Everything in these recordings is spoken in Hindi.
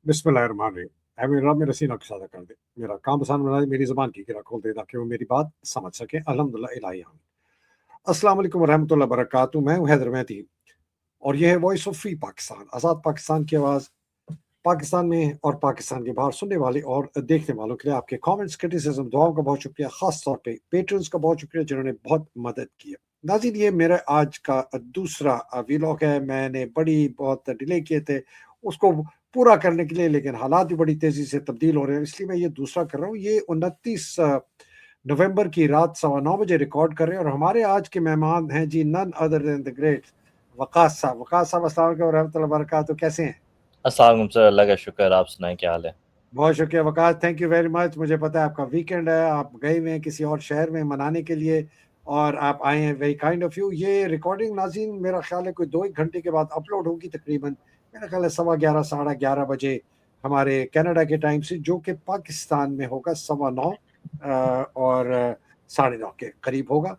बिस्मिल्लाहिर्रहमानिर्रहीम। ऐ मेरे रब मेरा सीना कुशादा कर दे, मेरा काम आसान बना दे, मेरी ज़ुबान की गिरा खोल दे ताकि वो मेरी बात समझ सके। अल्हम्दुलिल्लाह इलाही आमीन। अस्सलाम वालेकुम वरहमतुल्लाहि वबरकातुहू। मैं हूँ हैदर मेहदी और ये है वॉइस ऑफ फ्री पाकिस्तान, आज़ाद पाकिस्तान की आवाज़। पाकिस्तान में और पाकिस्तान के बाहर सुनने वाले और देखने वालों के लिए आपके कमेंट्स, क्रिटिसिज्म, दुआओं का बहुत शुक्रिया। ख़ास तौर पे पेट्रन्स का बहुत शुक्रिया जिन्होंने बहुत मदद की है। नाज़रीन, ये मेरा आज का दूसरा व्लॉग है। मैंने बहुत डिले किए थे उसको पूरा करने के लिए, लेकिन हालात भी बड़ी तेज़ी से तब्दील हो रहे हैं, इसलिए मैं ये दूसरा कर रहा हूँ। ये 29 नवंबर की रात 9:15 बजे रिकॉर्ड कर रहे हैं और हमारे आज के मेहमान हैं जी, none other than the great Waqas sahab. Waqas साहब, अस्सलाम वालेकुम वरहमतुल्लाहि वबरकातुहू। कैसे हैं? अस्सलाम वालेकुम सर, अल्लाह का शुक्र। आप सुनाएं, क्या हाल है? बहुत शुक्रिया Waqas, thank you very much. मुझे पता है आपका वीकेंड है, आप गए हुए हैं किसी और शहर में मनाने के लिए और आप आए हैं, वेरी काइंड ऑफ यू। ये रिकॉर्डिंग नाज़रीन मेरा ख्याल है कोई 2-1 घंटे के बाद अपलोड होगी तकरीबन। मेरा ख्याल है 11:15 साढ़े 11 बजे हमारे कनाडा के टाइम से, जो कि पाकिस्तान में होगा 9:15 और 9:30 के करीब होगा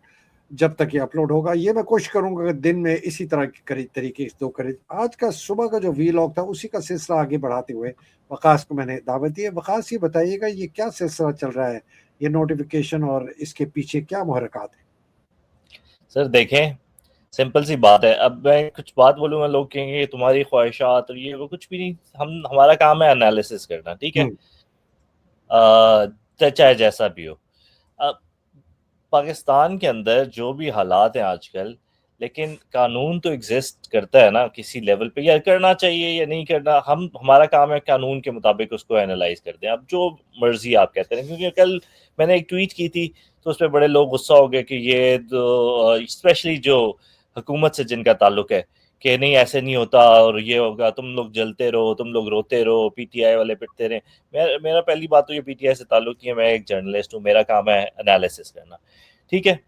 जब तक ये अपलोड होगा। ये मैं कोशिश करूंगा कि दिन में इसी तरह की तरीके से दो करें। आज का सुबह का जो वीलॉग था उसी का सिलसिला आगे बढ़ाते हुए वकास को मैंने दावत दी है। वकास, ये बताइएगा ये क्या सिलसिला चल रहा है, ये नोटिफिकेशन और इसके पीछे क्या मुहर्रकात है? सर देखें, सिंपल सी बात है। अब मैं कुछ बात बोलूँगा, लोग कहेंगे ये तुम्हारी ख्वाहिशात और ये वो, कुछ भी नहीं। हमारा काम है एनालिसिस करना, ठीक है। हम्म। चाहे जैसा भी हो। अब पाकिस्तान के अंदर जो भी हालात हैं आजकल, लेकिन कानून तो एग्जिस्ट करता है ना किसी लेवल पे, या करना चाहिए या नहीं करना। हमारा काम है कानून के मुताबिक उसको एनालाइज कर दें। अब जो मर्जी आप कहते हैं, क्योंकि कल मैंने एक ट्वीट की थी तो उस पर बड़े लोग गुस्सा हो गए कि ये तो स्पेशली जो हुकूमत से जिनका ताल्लुक है, कि नहीं ऐसे नहीं होता और ये होगा, तुम लोग जलते रहो, तुम लोग रोते रहो, पीटीआई वाले पिटते रहे। मेरा पहली बात तो ये पीटीआई से ताल्लुक नहीं है। मैं एक जर्नलिस्ट हूँ, मेरा काम है एनालिसिस करना, ठीक है।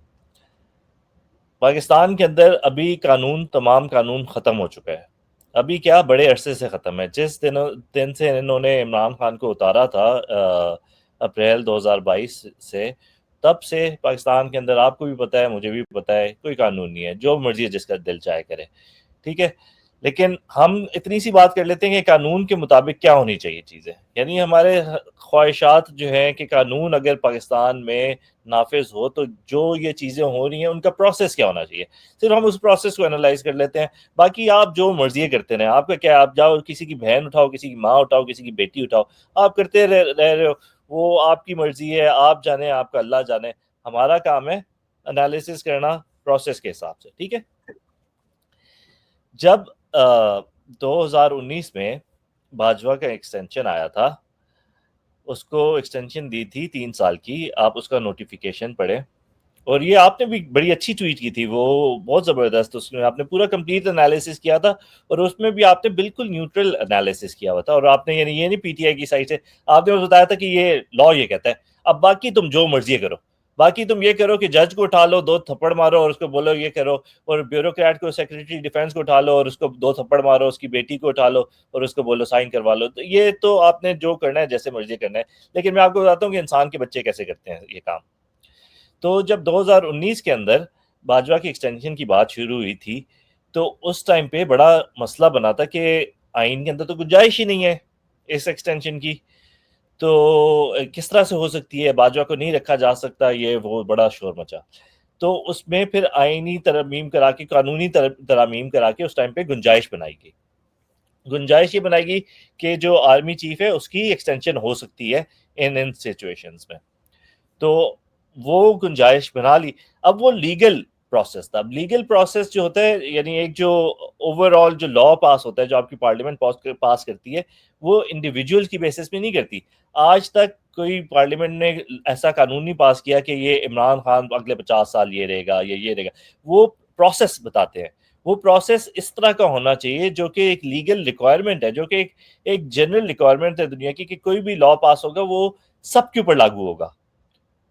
पाकिस्तान के अंदर अभी तमाम कानून ख़त्म हो चुका है। अभी क्या, बड़े अरसे से ख़त्म है। जिस दिन से इन्होंने इमरान खान को उतारा था, अप्रैल 2022 से, तब से पाकिस्तान के अंदर, आपको भी पता है, मुझे भी पता है, कोई कानून नहीं है। जो मर्जी जिसका दिल चाहे करे, ठीक है। लेकिन हम इतनी सी बात कर लेते हैं कि कानून के मुताबिक क्या होनी चाहिए चीज़ें, यानी हमारे ख्वाहिशात जो हैं कि कानून अगर पाकिस्तान में नाफिज हो तो जो ये चीज़ें हो रही हैं उनका प्रोसेस क्या होना चाहिए। सिर्फ हम उस प्रोसेस को एनालाइज कर लेते हैं। बाकी आप जो मर्जी करते रहें, आपका क्या, आप जाओ किसी की बहन उठाओ, किसी की माँ उठाओ, किसी की बेटी उठाओ, आप करते रह रहे हो। वो आपकी मर्जी है, आप जाने, आपका अल्लाह जाने। हमारा काम है एनालिसिस करना प्रोसेस के हिसाब से, ठीक है। जब 2019 में भाजपा का एक्सटेंशन आया था, उसको एक्सटेंशन दी थी 3 साल की। आप उसका नोटिफिकेशन पढ़े, और ये आपने भी बड़ी अच्छी ट्वीट की थी, वो बहुत ज़बरदस्त। उसमें आपने पूरा कंप्लीट एनालिसिस किया था, और उसमें भी आपने बिल्कुल न्यूट्रल एनालिसिस किया हुआ था। और आपने यानी ये नहीं पीटीआई की साइड से, आपने बस बताया था कि ये लॉ ये कहता है, अब बाकी तुम जो मर्जी करो। बाकी तुम ये करो कि जज को उठा लो, 2 थप्पड़ मारो और उसको बोलो ये करो, और ब्यूरोक्रेट को, सेक्रेटरी डिफेंस को उठा लो और उसको 2 थप्पड़ मारो, उसकी बेटी को उठा लो और उसको बोलो साइन करवा लो। तो ये तो आपने जो करना है जैसे मर्जी करना है। लेकिन मैं आपको बताता हूँ कि इंसान के बच्चे कैसे करते हैं ये काम। तो जब 2019 के अंदर भाजपा की एक्सटेंशन की बात शुरू हुई थी, तो उस टाइम पे बड़ा मसला बना था कि आइन के अंदर तो गुंजाइश ही नहीं है इस एक्सटेंशन की। तो किस तरह से हो सकती है, भाजपा को नहीं रखा जा सकता, ये वो बड़ा शोर मचा। तो उसमें फिर आइनी तरमीम करा के, कानूनी तरमीम करा के उस टाइम पे गुंजाइश बनाई गई। गुंजाइश ये बनाई गई कि जो आर्मी चीफ है उसकी एक्सटेंशन हो सकती है इन इन सिचुएशंस में। तो वो गुंजाइश बना ली। अब वो लीगल प्रोसेस था। अब लीगल प्रोसेस जो होता है, यानी एक जो ओवरऑल जो लॉ पास होता है, जो आपकी पार्लियामेंट पास करती है, वो इंडिविजुअल की बेसिस पे नहीं करती। आज तक कोई पार्लियामेंट ने ऐसा कानून नहीं पास किया कि ये इमरान खान अगले 50 साल ये रहेगा, ये रहेगा। वो प्रोसेस बताते हैं। वो प्रोसेस इस तरह का होना चाहिए जो कि एक लीगल रिक्वायरमेंट है, जो कि एक जनरल रिक्वायरमेंट है दुनिया की, कि कोई भी लॉ पास होगा वो सबके ऊपर लागू होगा,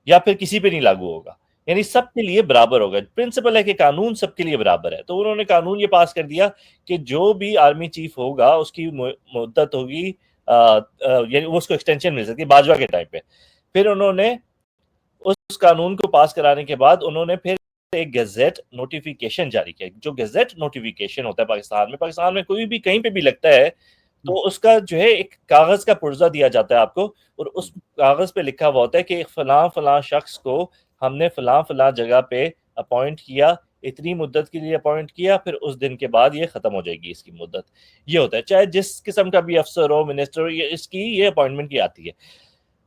या फिर किसी पे नहीं लागू होगा, यानी सबके लिए बराबर होगा। प्रिंसिपल है कि कानून सबके लिए बराबर है। तो उन्होंने कानून ये पास कर दिया कि जो भी आर्मी चीफ होगा उसकी मुद्दत होगी, यानी उसको एक्सटेंशन मिल सकती है बाजवा के टाइम पे। फिर उन्होंने उस कानून को पास कराने के बाद उन्होंने फिर एक गजेट नोटिफिकेशन जारी किया। जो गजेट नोटिफिकेशन होता है पाकिस्तान में कोई भी कहीं पे भी लगता है, तो उसका जो है एक कागज का पुर्जा दिया जाता है आपको, और उस कागज पे लिखा हुआ होता है कि फलां फलां शख्स को हमने फलां फलां जगह पे अपॉइंट किया, इतनी मुद्दत के लिए अपॉइंट किया, फिर उस दिन के बाद ये खत्म हो जाएगी इसकी मुद्दत। ये होता है, चाहे जिस किस्म का भी अफसर हो, मिनिस्टर हो, ये इसकी ये अपॉइंटमेंट की आती है।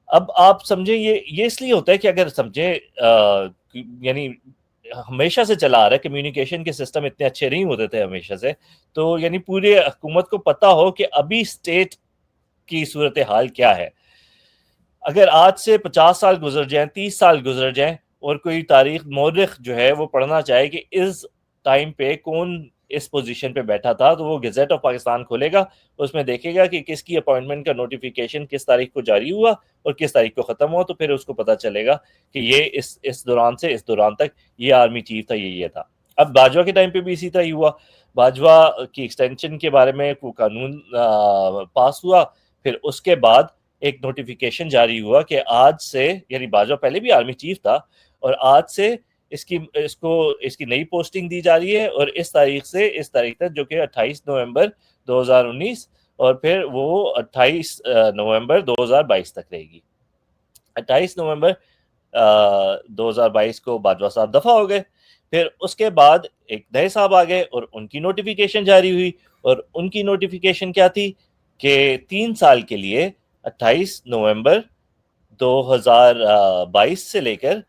अब आप समझे, ये इसलिए होता है कि अगर समझे यानी हमेशा से चला आ रहा है, कम्युनिकेशन के सिस्टम इतने अच्छे नहीं होते थे हमेशा से, तो यानी पूरे हुकूमत को पता हो कि अभी स्टेट की सूरत हाल क्या है। अगर आज से 50 साल गुजर जाएं, 30 साल गुजर जाएं, और कोई तारीख मौरिख जो है वो पढ़ना चाहे कि इस टाइम पे कौन इस पोजीशन पे बैठा था, तो वो गज़ेट ऑफ पाकिस्तान खोलेगा, उसमें देखेगा कि किसकी अपॉइंटमेंट का नोटिफिकेशन किस तारीख को जारी हुआ और किस तारीख को ख़त्म हुआ, तो फिर उसको पता चलेगा कि ये इस दौरान से इस दौरान तक ये आर्मी चीफ था, ये था। अब बाजवा के टाइम पे भी इसी तरह ही हुआ। बाजवा की एक्सटेंशन के बारे में वो कानून पास हुआ, फिर उसके बाद एक नोटिफिकेशन जारी हुआ कि आज से, यानी बाजवा पहले भी आर्मी चीफ था, और आज से इसकी नई पोस्टिंग दी जा रही है, और इस तारीख से इस तारीख तक, जो कि 28 नवंबर 2019, और फिर वो 28 नवंबर 2022 तक रहेगी। 28 नवंबर 2022 को बाजवा साहब दफा हो गए। फिर उसके बाद एक नए साहब आ गए और उनकी नोटिफिकेशन जारी हुई, और उनकी नोटिफिकेशन क्या थी कि 3 साल के लिए 28 नवंबर 2022 से लेकर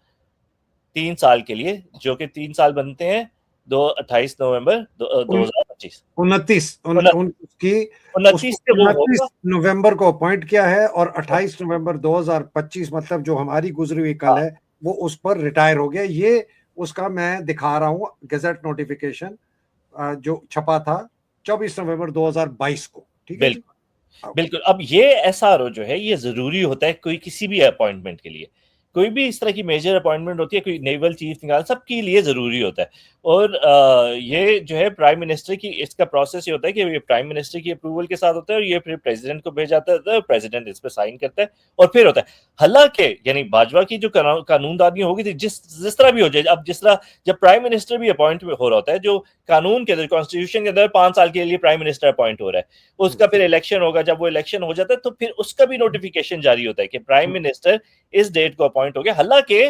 3 साल के लिए, जो कि 3 साल बनते हैं 28 नवंबर 2025, 29 उसकी 29 से वो 29 होगा। नवंबर को अपॉइंट किया है, और 28 नवंबर 2025 मतलब जो हमारी गुजरी हुई कल हाँ, है वो उस पर रिटायर हो गया। ये उसका मैं दिखा रहा हूँ गजट नोटिफिकेशन जो छपा था 24 नवंबर 2022 को। ठीक है जी। बिल्कुल बिल्कुल। अब ये एसआरओ जो है ये जरूरी होता है कोई किसी भी अपॉइंटमेंट के लिए, कोई भी इस तरह की मेजर अपॉइंटमेंट होती है, कोई नेवल चीफ निकाल, सबके लिए जरूरी होता है। और ये जो है प्राइम मिनिस्टर की, इसका प्रोसेस ये होता है कि ये प्राइम मिनिस्टर की अप्रूवल के साथ होता है, और ये फिर प्रेसिडेंट को भेजा जाता है, प्रेसिडेंट इस पर साइन करता है, और फिर होता है। हालांकि यानी बाजवा की जो कानूनदानी होगी थी, जिस जिस तरह भी हो जाए, अब जिस तरह जब प्राइम मिनिस्टर भी अपॉइंट हो रहा होता है, जो कानून के अंदर, कॉन्स्टिट्यूशन के अंदर 5 साल के लिए प्राइम मिनिस्टर अपॉइंट हो रहा है, उसका फिर इलेक्शन होगा, जब वो इलेक्शन हो जाता है तो फिर उसका भी नोटिफिकेशन जारी होता है कि प्राइम मिनिस्टर इस डेट को अपॉइंट हो गया। हालांकि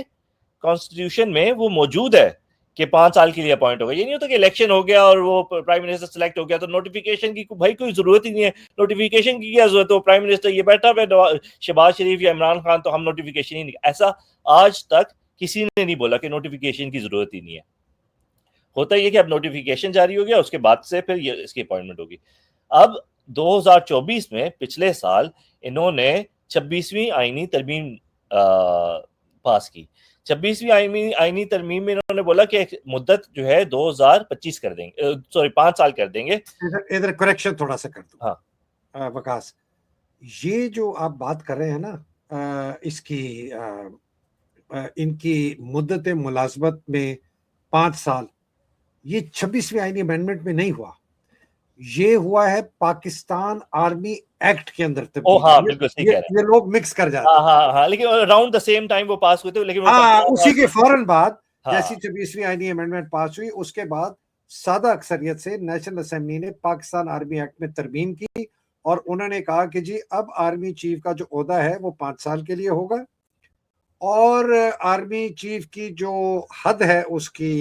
कॉन्स्टिट्यूशन में वो मौजूद है कि 5 साल के लिए अपॉइंट होगा। ये नहीं होता कि इलेक्शन हो गया और वो प्राइम मिनिस्टर सिलेक्ट हो गया तो नोटिफिकेशन की भाई कोई जरूरत ही नहीं है। नोटिफिकेशन की क्या जरूरत है? प्राइम मिनिस्टर ये बैठा हुआ शहबाज शरीफ या इमरान खान, तो हम नोटिफिकेशन ही नहीं। ऐसा आज तक किसी ने नहीं बोला कि नोटिफिकेशन की जरूरत ही नहीं है। होता ये कि अब नोटिफिकेशन जारी हो गया, उसके बाद से फिर ये इसकी अपॉइंटमेंट होगी। अब 2024 में पिछले साल इन्होंने 26वीं आईनी तरमीम पास की। 26वीं आईनी तरमीम में इन्होंने बोला कि मुद्दत जो है 2025 कर देंगे, सॉरी 5 साल कर देंगे। इधर करेक्शन थोड़ा सा कर दूं। हाँ, वकास, ये जो आप बात कर रहे हैं ना, इसकी इनकी मुद्दत मुलाजमत में 5 साल, ये 26वीं आईनी अमेंडमेंट में नहीं हुआ, ये हुआ है पाकिस्तान आर्मी एक्ट के अंदर ओ तब्दीली। हाँ, बिल्कुल सही कह रहे हैं। ये लोग मिक्स कर जाते हाँ हैं। हाँ हाँ, लेकिन अराउंड द सेम टाइम वो पास हुए थे, लेकिन वो हाँ, पाकिस्तान उसी के फौरन बाद जैसी हाँ 26वीं आईनी अमेंडमेंट पास हुई, उसके बाद सादा अक्सरियत से नेशनल असेंबली ने पाकिस्तान आर्मी एक्ट में तरमीम की, और उन्होंने कहा कि जी अब आर्मी चीफ का जो ओहदा है वो 5 साल के लिए होगा, और आर्मी चीफ की जो हद है उसकी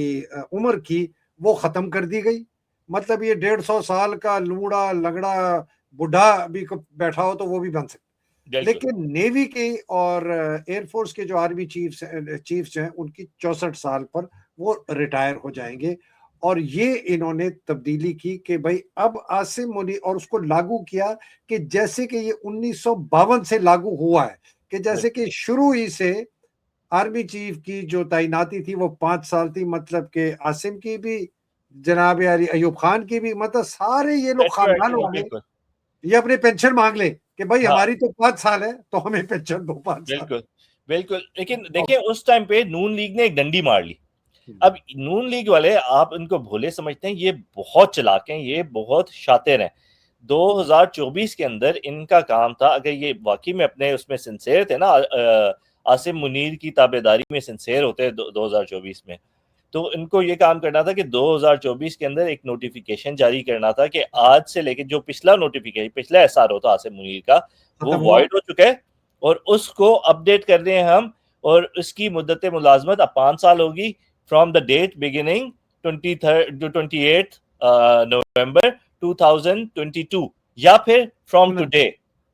उम्र की वो खत्म कर दी गई। मतलब ये 150 साल का लूड़ा लगड़ा बुढ़ा भी बैठा हो तो वो भी बन सकता। बिल्कुल लेकिन नेवी के और एयरफोर्स के जो आर्मी चीफ्स हैं उनकी 64 साल पर वो रिटायर हो जाएंगे। और ये इन्होंने तब्दीली की कि भाई अब आसिम मुनीर, और उसको लागू किया कि जैसे कि ये 1952 से लागू हुआ है, कि जैसे कि शुरू ही से आर्मी चीफ की जो तैनाती थी वो 5 साल थी, मतलब कि आसिम की भी, जनाब अली अयूब खान की भी, मतलब सारे ये लोग खानदान वाले बिल्कुल ये अपनी पेंशन मांग ले कि भाई हाँ, हमारी तो 5 साल है तो हमें पेंशन दो 5 साल। बिल्कुल बिल्कुल। लेकिन देखिए उस टाइम पे नून लीग ने एक डंडी मार ली। अब नून लीग वाले, आप इनको भोले समझते हैं, ये बहुत चालाक हैं, ये बहुत शातिर हैं। 2024 के अंदर इनका काम था, अगर ये वाकई में अपने उसमें सिंसेयर थे ना, आसिम मुनीर की ताबेदारी में सिंसेयर होते हैं 2024 में, तो इनको ये काम करना था कि 2024 के अंदर एक नोटिफिकेशन जारी करना था कि आज से लेके जो पिछला नोटिफिकेशन, पिछला एसआरओ था आसिम मुनीर का, वो खत्म हुआ। वॉइड हो चुका है और उसको अपडेट कर रहे हैं हम, और उसकी मुद्दत मुलाजमत अब 5 साल होगी फ्रॉम द डेट बिगिनिंग 28 नवंबर 2022 या फिर फ्रॉम टुडे।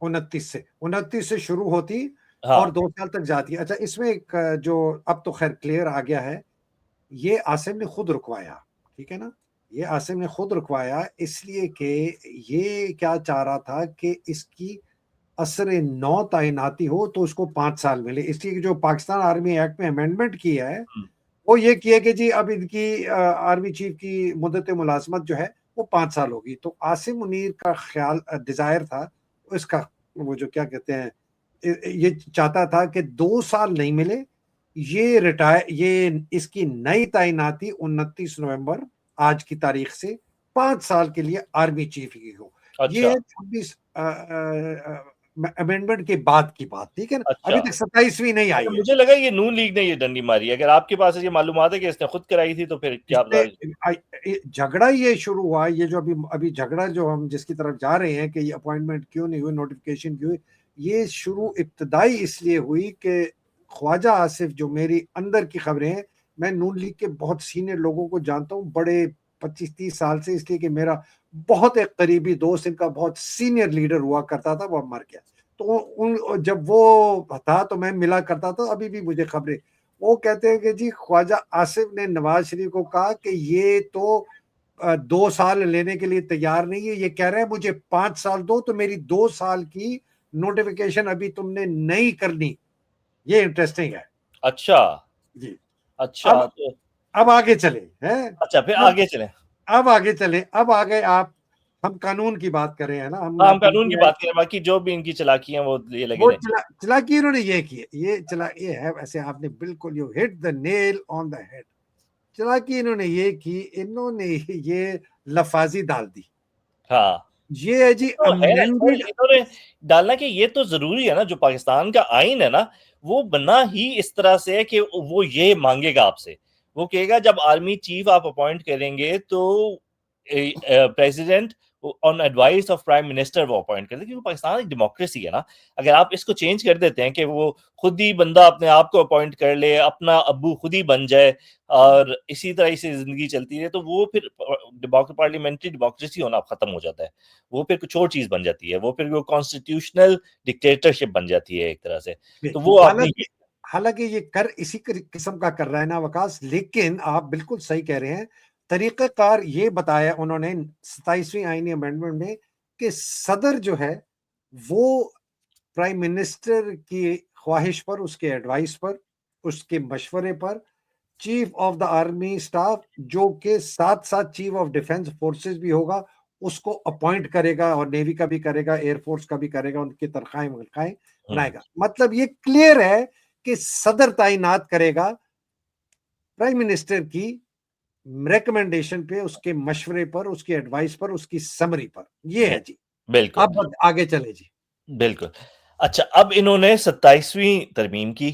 29 से शुरू होती हाँ और 2 साल तक जाती है। अच्छा, इसमें एक जो अब तो खैर क्लियर आ गया है, ये आसिम ने खुद रुकवाया, ठीक है ना, ये आसिम ने खुद रुकवाया इसलिए कि ये क्या चाह रहा था कि इसकी असर नौ तैनाती हो तो उसको 5 साल मिले, इसलिए कि जो पाकिस्तान आर्मी एक्ट में अमेंडमेंट किया है वो ये किया कि जी अब इनकी आर्मी चीफ की मुद्दत मुलाजमत जो है वो 5 साल होगी। तो आसिम मुनीर का ख्याल डिजायर था इसका, वो जो क्या कहते हैं, ये चाहता था कि 2 साल नहीं मिले, ये रिटायर, ये इसकी नई तैनाती 29 नवंबर आज की तारीख से 5 साल के लिए आर्मी चीफ की हो। ये अच्छा 26 अमेंडमेंट के बाद की बात, ठीक है ना, अच्छा अभी तक 27वीं नहीं आई अच्छा, है। मुझे लगा ये नून लीग ने ये डंडी मारी है। अगर आपके पास ये मालूमात है कि इसने खुद कराई थी तो फिर क्या पता। झगड़ा ये शुरू हुआ, ये जो अभी अभी झगड़ा जो हम जिसकी तरफ जा रहे हैं कि ये अपॉइंटमेंट क्यों नहीं हुई, नोटिफिकेशन क्यों हुई, ये शुरू इब्तदाई इसलिए हुई कि ख्वाजा आसिफ, जो मेरी अंदर की खबरें हैं, मैं नून लीग के बहुत सीनियर लोगों को जानता हूँ बड़े 25-30 साल से, इसलिए कि मेरा बहुत एक करीबी दोस्त इनका बहुत सीनियर लीडर हुआ करता था, वो मर गया। तो उन जब वो था तो मैं मिला करता था, अभी भी मुझे खबरें, वो कहते हैं कि जी ख्वाजा आसिफ ने नवाज शरीफ को कहा कि ये तो 2 साल लेने के लिए तैयार नहीं है, ये कह रहे हैं मुझे 5 साल दो, तो मेरी 2 साल की नोटिफिकेशन अभी तुमने नहीं करनी। ये इंटरेस्टिंग है अच्छा जी। अच्छा अब तो अब आगे चले हैं, अच्छा फिर अब आगे चलें। अब आगे चले, अब आ गए आप, हम कानून की बात कर रहे हैं ना, हाँ, हम हम कानून की पीटीआई, बात करें, बाकी जो भी इनकी चालाकी है वो ये लगे वो रहे। चलाकी इन्होंने ये की, ये है वैसे, आपने बिल्कुल you hit the nail on the head. चालाकी इन्होंने ये की, इन्होंने ये लफाजी डाल दी, हाँ ये है जी तो है ना सर, अमेंडेड। इन्होंने डालना कि ये तो जरूरी है ना, जो पाकिस्तान का आइन है ना, वो बना ही इस तरह से है कि वो ये मांगेगा आपसे, वो कहेगा जब आर्मी चीफ आप अपॉइंट करेंगे तो president on advice of prime minister वो अपॉइंट करते, क्योंकि पाकिस्तान एक डेमोक्रेसी है ना। अगर आप इसको चेंज कर देते हैं कि वो खुद ही बंदा अपने आप को अपॉइंट कर ले, अपना अब्बू खुद ही बन जाए और इसी तरह से जिंदगी चलती रहे, तो वो फिर पार्लियामेंट्री डेमोक्रेसी होना खत्म हो जाता है। वो फिर कुछ और चीज बन जाती है, वो फिर वो कॉन्स्टिट्यूशनल डिक्टेटरशिप बन जाती है एक तरह से। तो वो आपने हालांकि हालांकि ये कर इसी किस्म का कर रहा है ना वकास, लेकिन आप बिल्कुल सही कह रहे हैं, तरीक़ेकार ये बताया उन्होंने 27वीं आईनी अमेंडमेंट में कि सदर जो है वो प्राइम मिनिस्टर की ख्वाहिश पर, उसके एडवाइस पर, उसके मशवरे पर chief of the army staff, जो के साथ साथ चीफ ऑफ डिफेंस फोर्सेस भी होगा, उसको अपॉइंट करेगा, और नेवी का भी करेगा, एयरफोर्स का भी करेगा, उनकी तनख्वाहें बनाएगा। मतलब ये क्लियर है कि सदर तैनात करेगा प्राइम मिनिस्टर की रिकमेंडेशन पे, उसके मशवरे पर, उसकी एडवाइस पर, उसकी समरी पर। ये है जी। बिल्कुल अब आगे चले जी। बिल्कुल। अच्छा, अब इन्होंने 27वीं तरमीम की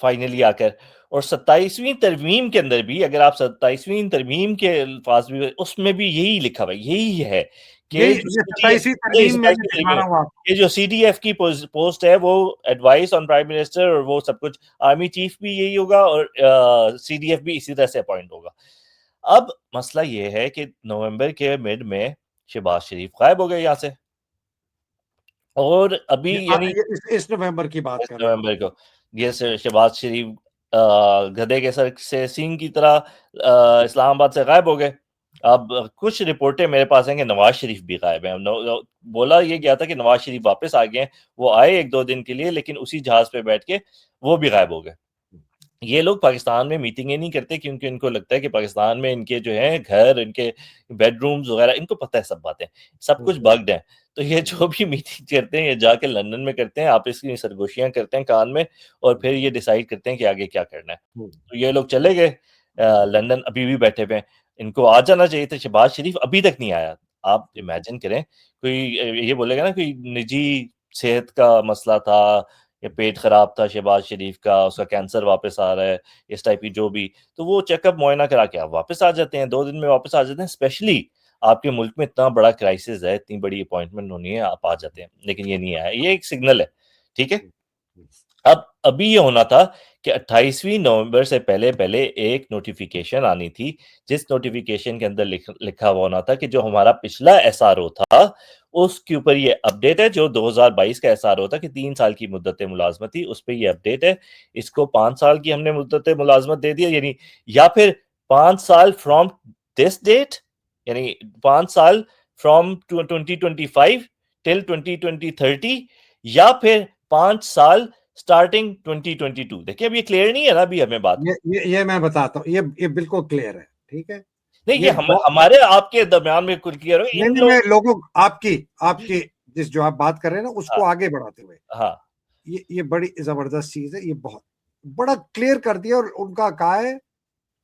फाइनली आकर, और 27वीं तरमीम के अंदर भी अगर आप 27वीं तरमीम के अल्फाज भी, उसमें भी यही लिखा हुआ है, यही है कि जो ये 27वीं तरमीम में दिखा रहा हूँ आपको। ये जो सीडीएफ की पोस्ट है वो एडवाइस ऑन प्राइम मिनिस्टर, और वो सब कुछ आर्मी चीफ भी यही होगा और सीडीएफ भी इसी तरह से अपॉइंट होगा। अब मसला ये है कि नवंबर के मिड में शहबाज शरीफ गायब हो गए यहाँ से, और अभी यानी इस नवंबर की बात कर रहे हैं आप। नवंबर को ये शहबाज शरीफ गधे के सर से सींग की तरह इस्लामाबाद से गायब हो गए। अब कुछ रिपोर्टें मेरे पास हैं कि नवाज शरीफ भी गायब हैं। बोला ये गया था कि नवाज शरीफ वापस आ गए हैं, वो आए 1-2 दिन के लिए, लेकिन उसी जहाज पे बैठ के वो भी गायब हो गए। ये लोग पाकिस्तान में मीटिंगें नहीं करते क्योंकि इनको लगता है कि पाकिस्तान में इनके जो है घर, इनके बेडरूम्स वगैरह, इनको पता है सब बातें, सब कुछ बग्ड है। तो ये जो भी मीटिंग करते हैं ये जाके लंदन में करते हैं, आप इसकी सरगोशियां करते हैं कान में, और फिर ये डिसाइड करते हैं कि आगे क्या करना है। तो ये लोग चले गए लंदन, अभी भी बैठे हुए हैं। इनको आ जाना चाहिए था, शहबाज शरीफ अभी तक नहीं आया। आप इमेजिन करें, कोई ये बोलेगा ना कोई निजी सेहत का मसला था या पेट खराब था शहबाज शरीफ का, उसका कैंसर वापस आ रहा है, इस टाइप की जो भी, तो वो चेकअप मुआयना करा के आप वापस आ जाते हैं, 2 दिन में वापस आ जाते हैं। स्पेशली आपके मुल्क में इतना बड़ा क्राइसिस है, इतनी बड़ी अपॉइंटमेंट होनी है, आप आ जाते हैं, लेकिन ये नहीं आया। ये एक सिग्नल है, ठीक है। अब अभी ये होना था कि 28वीं नवंबर से पहले पहले एक नोटिफिकेशन आनी थी, जिस नोटिफिकेशन के अंदर लिखा हुआ होना था कि जो हमारा पिछला एसआरओ था उसके ऊपर ये अपडेट है, जो 2022 का एसआरओ था कि 3 साल की मुद्दत मुलाजमत थी, उस पर ये अपडेट है। इसको 5 साल की हमने मुद्दत मुलाजमत दे दिया, यानी या फिर 5 साल फ्रॉम दिस डेट, यानी 5 साल फ्रॉम 2025 टिल 2030, या फिर 5 साल स्टार्टिंग 2022। देखिए अब ये क्लियर नहीं है ना अभी हमें बात। ये मैं बताता हूँ, ये बिल्कुल क्लियर है, ठीक है। नहीं, ये ये हमारे आपके दरमियान में कुछ क्लियर हो, नहीं इन नहीं, लोग। मैं लोगों आपकी आपकी जिस जो आप बात कर रहे हैं ना, उसको हाँ, आगे बढ़ाते हुए, हाँ, ये बड़ी जबरदस्त चीज है। ये बहुत बड़ा क्लियर कर दिया, और उनका कहा है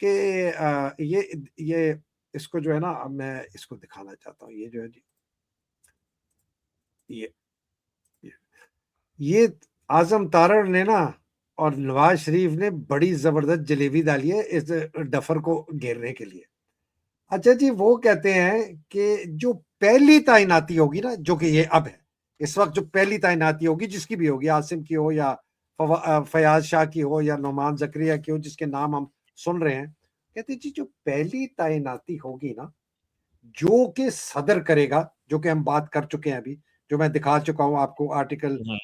कि ये इसको जो है ना, अब मैं इसको दिखाना चाहता हूँ। ये जो है जी, ये ये, ये आजम तारड़ ने ना और नवाज शरीफ ने बड़ी जबरदस्त जलेबी डाली है इस डफर को घेरने के लिए। अच्छा जी, वो कहते हैं कि जो पहली तैनाती होगी ना, जो कि ये अब है, इस वक्त जो पहली तैनाती होगी, जिसकी भी होगी, आसिम की हो या फयाज शाह की हो या नोमान जकरिया की हो, जिसके नाम हम सुन रहे हैं, कहते जी जो पहली तैनाती होगी ना, जो कि सदर करेगा, जो कि हम बात कर चुके हैं अभी, जो मैं दिखा चुका हूं आपको, आर्टिकल हम्म,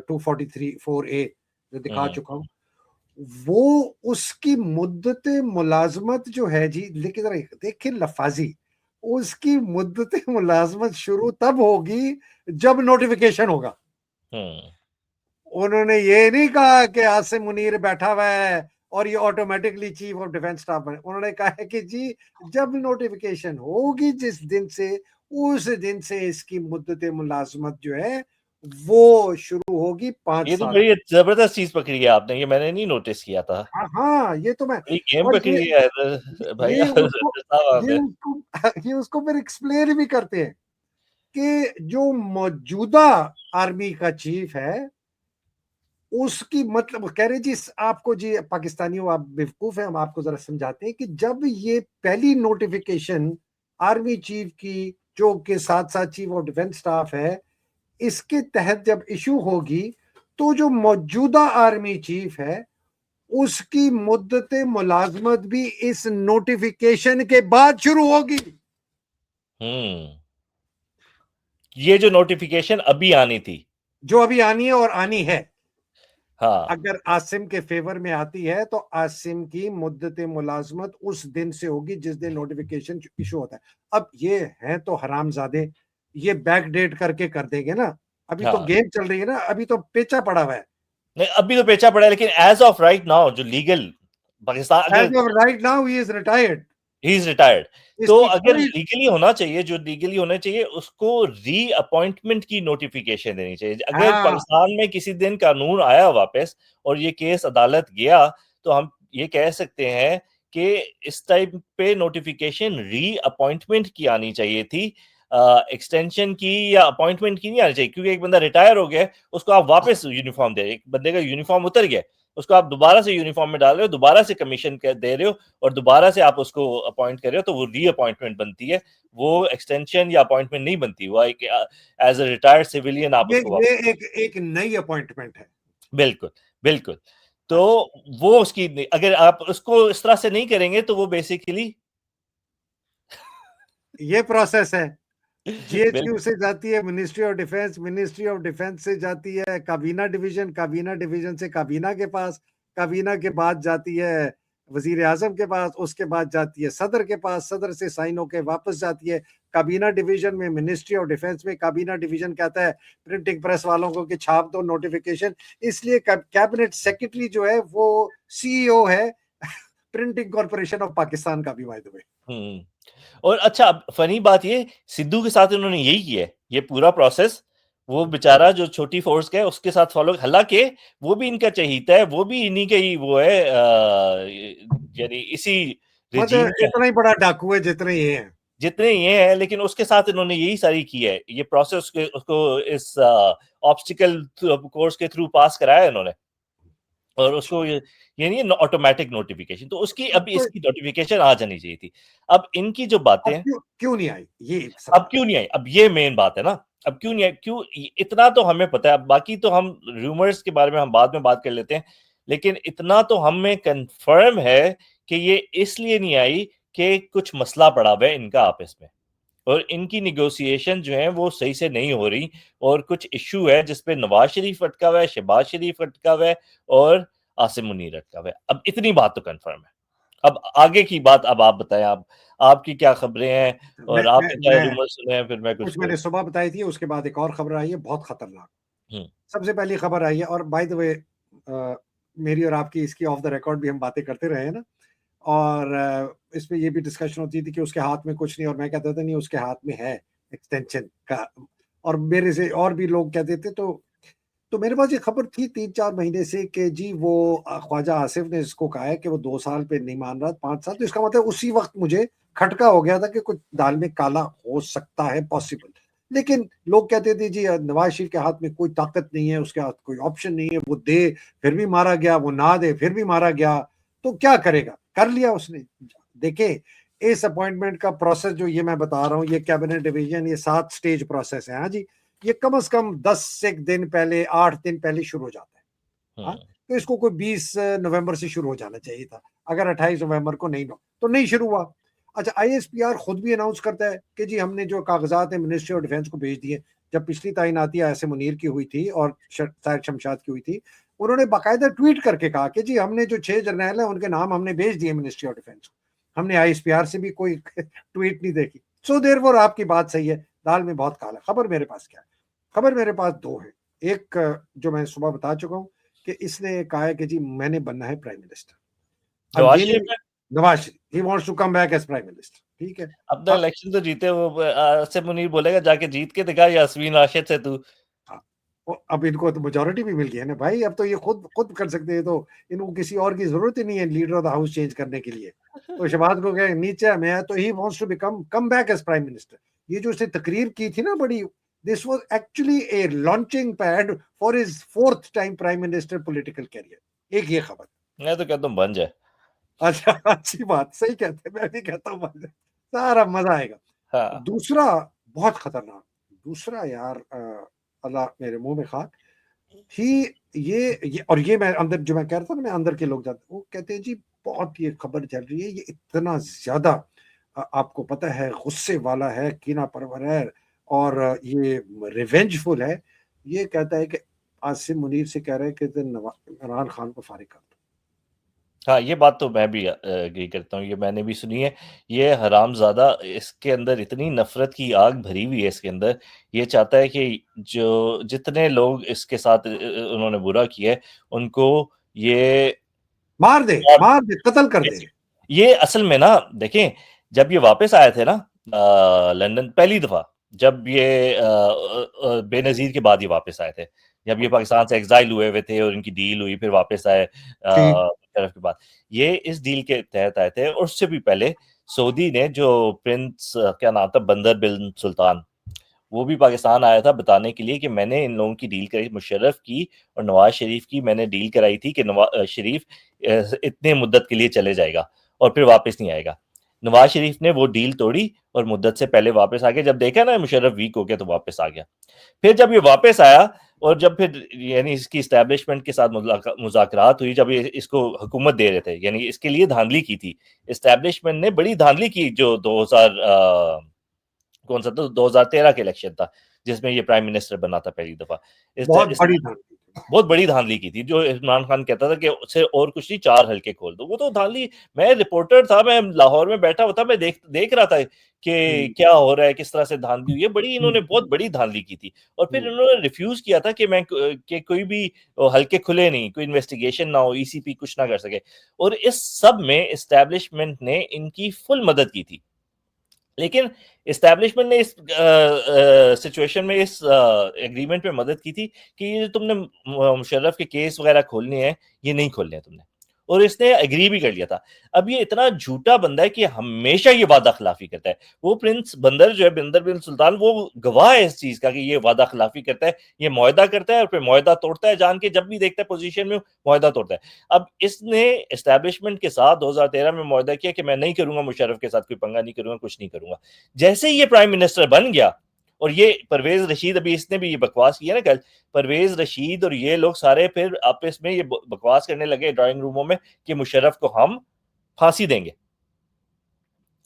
243(4)A जो दिखा हम्म, चुका हूं, वो उसकी मुद्दत मुलाजमत जो है जी, लेकिन जरा देखिए लफाजी, उसकी मुद्दत मुलाजमत शुरू तब होगी जब नोटिफिकेशन होगा। हम्म, उन्होंने ये नहीं कहा कि आसिम मुनीर बैठा हुआ है और ये automatically chief of defence staff बने। उन्होंने कहा है कि जी जब नोटिफिकेशन होगी जिस दिन से, उस दिन से इसकी मुद्दत मुलाजमत जो है वो शुरू होगी पांच ये तो साल बड़ी जबरदस्त चीज पकड़ी है आपने, ये मैंने नहीं नोटिस किया था। हाँ हाँ, ये तो मैं, बड़ी गेम और पकड़ी है भाई ये उसको साहब ये आपने। उसको ये उसको फिर एक्सप्लेन भी करते हैं कि जो मौजूदा आर्मी का चीफ है, उसकी मतलब कह रहे जी, आपको जी पाकिस्तानी हो, आप बेवकूफ हैं, हम आपको जरा समझाते हैं कि जब ये पहली नोटिफिकेशन आर्मी चीफ की, जो के साथ साथ चीफ ऑफ डिफेंस स्टाफ है, इसके तहत जब इशू होगी, तो जो मौजूदा आर्मी चीफ है उसकी मुद्दत मुलाजमत भी इस नोटिफिकेशन के बाद शुरू होगी। हम्म, ये जो नोटिफिकेशन अभी आनी थी। जो अभी आनी है और आनी है, हाँ, अगर आसिम के फेवर में आती है तो आसिम की मुद्दत मुलाजमत उस दिन से होगी जिस दिन नोटिफिकेशन इशू होता है। अब ये है तो हरामजादे, ये बैक डेट करके कर देंगे ना, अभी तो हाँ, गेम चल रही है ना, अभी तो पेचा पड़ा हुआ है। नहीं अभी तो पेचा पड़ा है, लेकिन एज ऑफ राइट नाउ जो लीगल पाकिस्तान, अगर as of right now he is retired. He is retired, तो इसकी अगर कोई लीगली होना चाहिए, जो लीगली होना चाहिए उसको री अपॉइंटमेंट की नोटिफिकेशन देनी चाहिए। अगर हाँ, पाकिस्तान में किसी दिन कानून आया वापस और ये केस अदालत गया, तो हम ये कह सकते हैं कि इस टाइप पे नोटिफिकेशन री अपॉइंटमेंट की आनी चाहिए थी, एक्सटेंशन की या अपॉइंटमेंट की नहीं आनी चाहिए, क्योंकि एक बंदा रिटायर हो गया, उसको आप वापस यूनिफॉर्म दे रहे, एक बंदे का यूनिफॉर्म उतर गया, उसको आप दोबारा से यूनिफॉर्म में डाल रहे हो, दोबारा से कमीशन दे रहे हो, और दोबारा से आप उसको अपॉइंट कर रहे हो, तो वो री अपॉइंटमेंट बनती है, वो एक्सटेंशन या अपॉइंटमेंट नहीं बनती। वो एक एज अ रिटायर्ड सिविलियन आप उसको ये वापस। एक नई अपॉइंटमेंट है। बिल्कुल, बिल्कुल। तो अच्छा, वो उसकी अगर आप उसको इस तरह से नहीं करेंगे तो वो बेसिकली ये प्रोसेस है। जीएचक्यू बिल्कुल। से जाती है ministry of defence, ministry of defence से जाती है काबीना डिवीजन, काबीना डिवीजन से काबीना के पास, काबीना के बाद जाती है वजीर आजम के पास, उसके बाद जाती है सदर के पास, सदर से साइन होके वापस जाती है काबीना डिवीजन में, मिनिस्ट्री ऑफ डिफेंस में। काबीना डिवीजन कहता है प्रिंटिंग प्रेस वालों को कि छाप दो नोटिफिकेशन, इसलिए कैबिनेट सेक्रेटरी जो है वो सीईओ है प्रिंटिंग कॉर्पोरेशन ऑफ पाकिस्तान का भी, बाय द वे। हम्म। और अच्छा, अब फनी बात ये, सिद्धू के साथ उन्होंने यही किया है, ये पूरा प्रोसेस, वो बेचारा जो छोटी फोर्स का है उसके साथ फॉलो, हालांकि वो भी इनका चहीता है, वो भी इन्हीं का ही वो है, यानी इसी मतलब रिजीम का। इतना ही बड़ा डाकू है जितने ये हैं। जितने ये हैं, लेकिन उसके साथ इन्होंने यही सारी की है, ये प्रोसेस उसको इस ऑब्स्टिकल कोर्स के थ्रू पास कराया इन्होंने, और उसको ये नहीं ऑटोमेटिक नोटिफिकेशन, तो उसकी अब अभी तो इसकी नोटिफिकेशन आ जानी चाहिए थी। अब इनकी जो बातें अब हैं, क्यों नहीं आई, ये एक अब सवाल क्यों नहीं आई, अब ये मेन बात है ना, अब क्यों नहीं आई, क्यों, इतना तो हमें पता है, अब बाकी तो हम रूमर्स के बारे में हम बाद में बात कर लेते हैं, लेकिन इतना तो हमें कंफर्म है कि ये इसलिए नहीं आई कि कुछ मसला पड़ा हुआ है इनका आपस में, और इनकी निगोसिएशन जो है वो सही से नहीं हो रही, और कुछ इशू है जिसपे नवाज शरीफ अटका हुआ है, शहबाज शरीफ अटका हुआ है, और आसिम मुनीर अटका हुआ है। अब इतनी बात तो कंफर्म है। अब आगे की बात अब आप बताएं, आप आपकी क्या खबरें हैं, है। और आपने क्या मैं रूमर सुने हैं, फिर मैं कुछ कुछ मैंने बोल। सुबह बताई थी, उसके बाद एक और खबर आई है बहुत खतरनाक। हम्म। सबसे पहली खबर आई है, और बाय द वे मेरी और आपकी इसकी ऑफ द रिकॉर्ड भी हम बातें करते रहे हैं ना, और इस पे ये भी डिस्कशन होती थी कि उसके हाथ में कुछ नहीं, और मैं कहता था नहीं उसके हाथ में है एक्सटेंशन का, और मेरे से और भी लोग कहते थे। तो मेरे पास ये खबर थी 3-4 महीने से कि जी वो ख्वाजा आसिफ ने इसको कहा है कि वो 2 साल पे नहीं मान रहा, 5 साल, तो इसका मतलब उसी वक्त मुझे खटका हो गया था कि कुछ दाल में काला हो सकता है, पॉसिबल। लेकिन लोग कहते थे जी नवाज शरीफ के हाथ में कोई ताकत नहीं है, उसके हाथ कोई ऑप्शन नहीं है, वो दे फिर भी मारा गया, वो ना दे फिर भी मारा गया, तो क्या करेगा, कर लिया उसने। देखे, इस अपॉइंटमेंट का प्रोसेस जो ये मैं बता रहा हूँ, ये कैबिनेट डिवीजन, ये 7 स्टेज प्रोसेस है। हाँ जी, ये कम से कम 10 दिन पहले, 8 दिन पहले शुरू हो जाता है। हाँ, हम्म। तो इसको कोई 20 नवंबर से शुरू हो जाना चाहिए था, अगर 28 नवंबर को नहीं तो नहीं शुरू हुआ। अच्छा, आईएसपीआर खुद भी अनाउंस करता है कि जी हमने जो कागजात है मिनिस्ट्री ऑफ डिफेंस को भेज दिए। जब पिछली तैनाती ऐसे मुनीर की हुई थी और शायद शमशाद की हुई थी, उन्होंने बाकायदा ट्वीट करके कहा कि जी हमने जो 6 जर्नैल है उनके नाम हमने भेज दिए मिनिस्ट्री ऑफ डिफेंस को, हमने आईएसपीआर से भी कोई ट्वीट नहीं देखी। सो देयरफॉर आपकी बात सही है, दाल में बहुत काला। खबर मेरे पास क्या है? खबर मेरे पास दो है। एक जो मैं सुबह बता चुका हूँ कि इसने कहा है कि जी मैंने बनना है प्राइम मिनिस्टर। अब नवाज ये शरीफ नहीं, ने Nawaz Sharif he wants to come back as prime minister, ठीक है। अपना अब इलेक्शन तो जीते, वो आसिम मुनीर बोलेगा जाके जीत के दिखा, यास्मीन राशिद से तू। अब इनको तो मेजोरिटी भी मिल गई है ना भाई, अब तो ये खुद खुद कर सकते हैं, तो इनको किसी और की जरूरत ही नहीं है leader of the house change करने के लिए। तो शहबाज को क्या नीचे में है, तो he wants to become come back as prime minister. ये जो उसने तकरीर की थी ना बड़ी, this was actually a launching pad for his 4th time prime minister political career. एक ये खबर। मैं तो कहता हूँ बन जाए। अच्छा, अच्छी बात, सही कहते हैं, मैं भी कहता हूँ सारा मजा आएगा। हाँ। दूसरा बहुत खतरनाक, दूसरा यार, अल्लाह मेरे मुंह में खाक ही, ये और ये मैं अंदर जो मैं कह रहा था ना, मैं अंदर के लोग जाते वो कहते हैं जी बहुत ये खबर चल रही है, ये इतना ज्यादा आपको पता है गुस्से वाला है, कीना परवर है, और ये रिवेंजफुल है। ये कहता है कि आसिम मुनीर से कह रहे हैं कि इमरान खान को फारिग कर दो। हाँ, ये बात तो मैं भी एग्री करता हूँ, ये मैंने भी सुनी है। ये हरामज़ादा, इसके अंदर इतनी नफ़रत की आग भरी हुई है इसके अंदर। ये चाहता है कि जो जितने लोग इसके साथ उन्होंने बुरा किया है, उनको ये मार दे, और मार दे, कत्ल कर दे। ये असल में ना, देखें, जब ये वापस आए थे ना लंदन पहली दफ़ा, जब ये बेनज़ीर के बाद ये वापस आए थे, जब ये पाकिस्तान से एग्ज़ाइल हुए हुए थे और इनकी डील हुई, फिर वापस आए ठीक। मुशर्रफ के बाद। ये इस डील के तहत आए थे, और उससे भी पहले सऊदी ने जो प्रिंस क्या नाम था, बंदर बिन सुल्तान, वो भी पाकिस्तान आया था बताने के लिए कि मैंने इन लोगों की डील कराई, मुशर्रफ की और नवाज शरीफ की मैंने डील कराई थी कि शरीफ इतने मुद्दत के लिए चले जाएगा और फिर वापस नहीं आएगा। नवाज शरीफ ने वो डील तोड़ी और मुद्दत से पहले वापस आ गया। जब देखा ना मुशर्रफ वीक हो गया तो वापस आ गया। फिर जब ये वापस आया, और जब फिर यानी इसकी इस्टेब्लिशमेंट के साथ मुज़ाकरात हुई, जब ये इसको हुकूमत दे रहे थे, यानी इसके लिए धांधली की थी इस्टेब्लिशमेंट ने, बड़ी धांधली की, जो 2000 कौन सा था, 2013 का इलेक्शन था, जिसमें ये प्राइम मिनिस्टर बना था पहली दफा। बहुत बड़ी धांधली। बहुत बड़ी धांधली की थी, जो इमरान खान कहता था कि उससे और कुछ नहीं, 4 हल्के खोल दो। वो तो धांधली, मैं रिपोर्टर था, मैं लाहौर में बैठा हुआ था, मैं देख देख रहा था कि हम्म, क्या हो रहा है, किस तरह से धांधली हुई है। बड़ी हम्म, इन्होंने बहुत बड़ी धांधली की थी, और फिर हम्म। इन्होंने रिफ्यूज किया था कि मैं कि कोई भी हल्के खुले नहीं, कोई इन्वेस्टिगेशन ना हो, ईसीपी कुछ ना कर सके। और इस सब में इस्टेब्लिशमेंट ने इनकी फुल मदद की थी। लेकिन इस्टेब्लिशमेंट ने इस सिचुएशन में, इस एग्रीमेंट में मदद की थी कि ये जो तुमने मुशर्रफ के केस वगैरह खोलने हैं, ये नहीं खोलने हैं तुमने। और इसने एग्री भी कर लिया था। अब ये इतना झूठा बंदा है कि हमेशा ये वादा खिलाफी करता है। वो प्रिंस बंदर जो है, बंदर बिन सुल्तान, वो गवाह है इस चीज का कि ये वादा खिलाफी करता है, ये मुआहदा करता है और फिर मुआहदा तोड़ता है, जान के जब भी देखता है पोजीशन में मुआहदा तोड़ता है। अब इसने एस्टैब्लिशमेंट के साथ 2013 में मुआहदा किया कि मैं नहीं करूंगा, मुशर्रफ के साथ कोई पंगा नहीं करूंगा, कुछ नहीं करूंगा। जैसे ही ये प्राइम मिनिस्टर बन गया, और ये परवेज रशीद, अभी इसने भी ये बकवास किया ना कल, परवेज रशीद और ये लोग सारे फिर आपस में ये बकवास करने लगे ड्राइंग रूमों में कि मुशर्रफ को हम फांसी देंगे।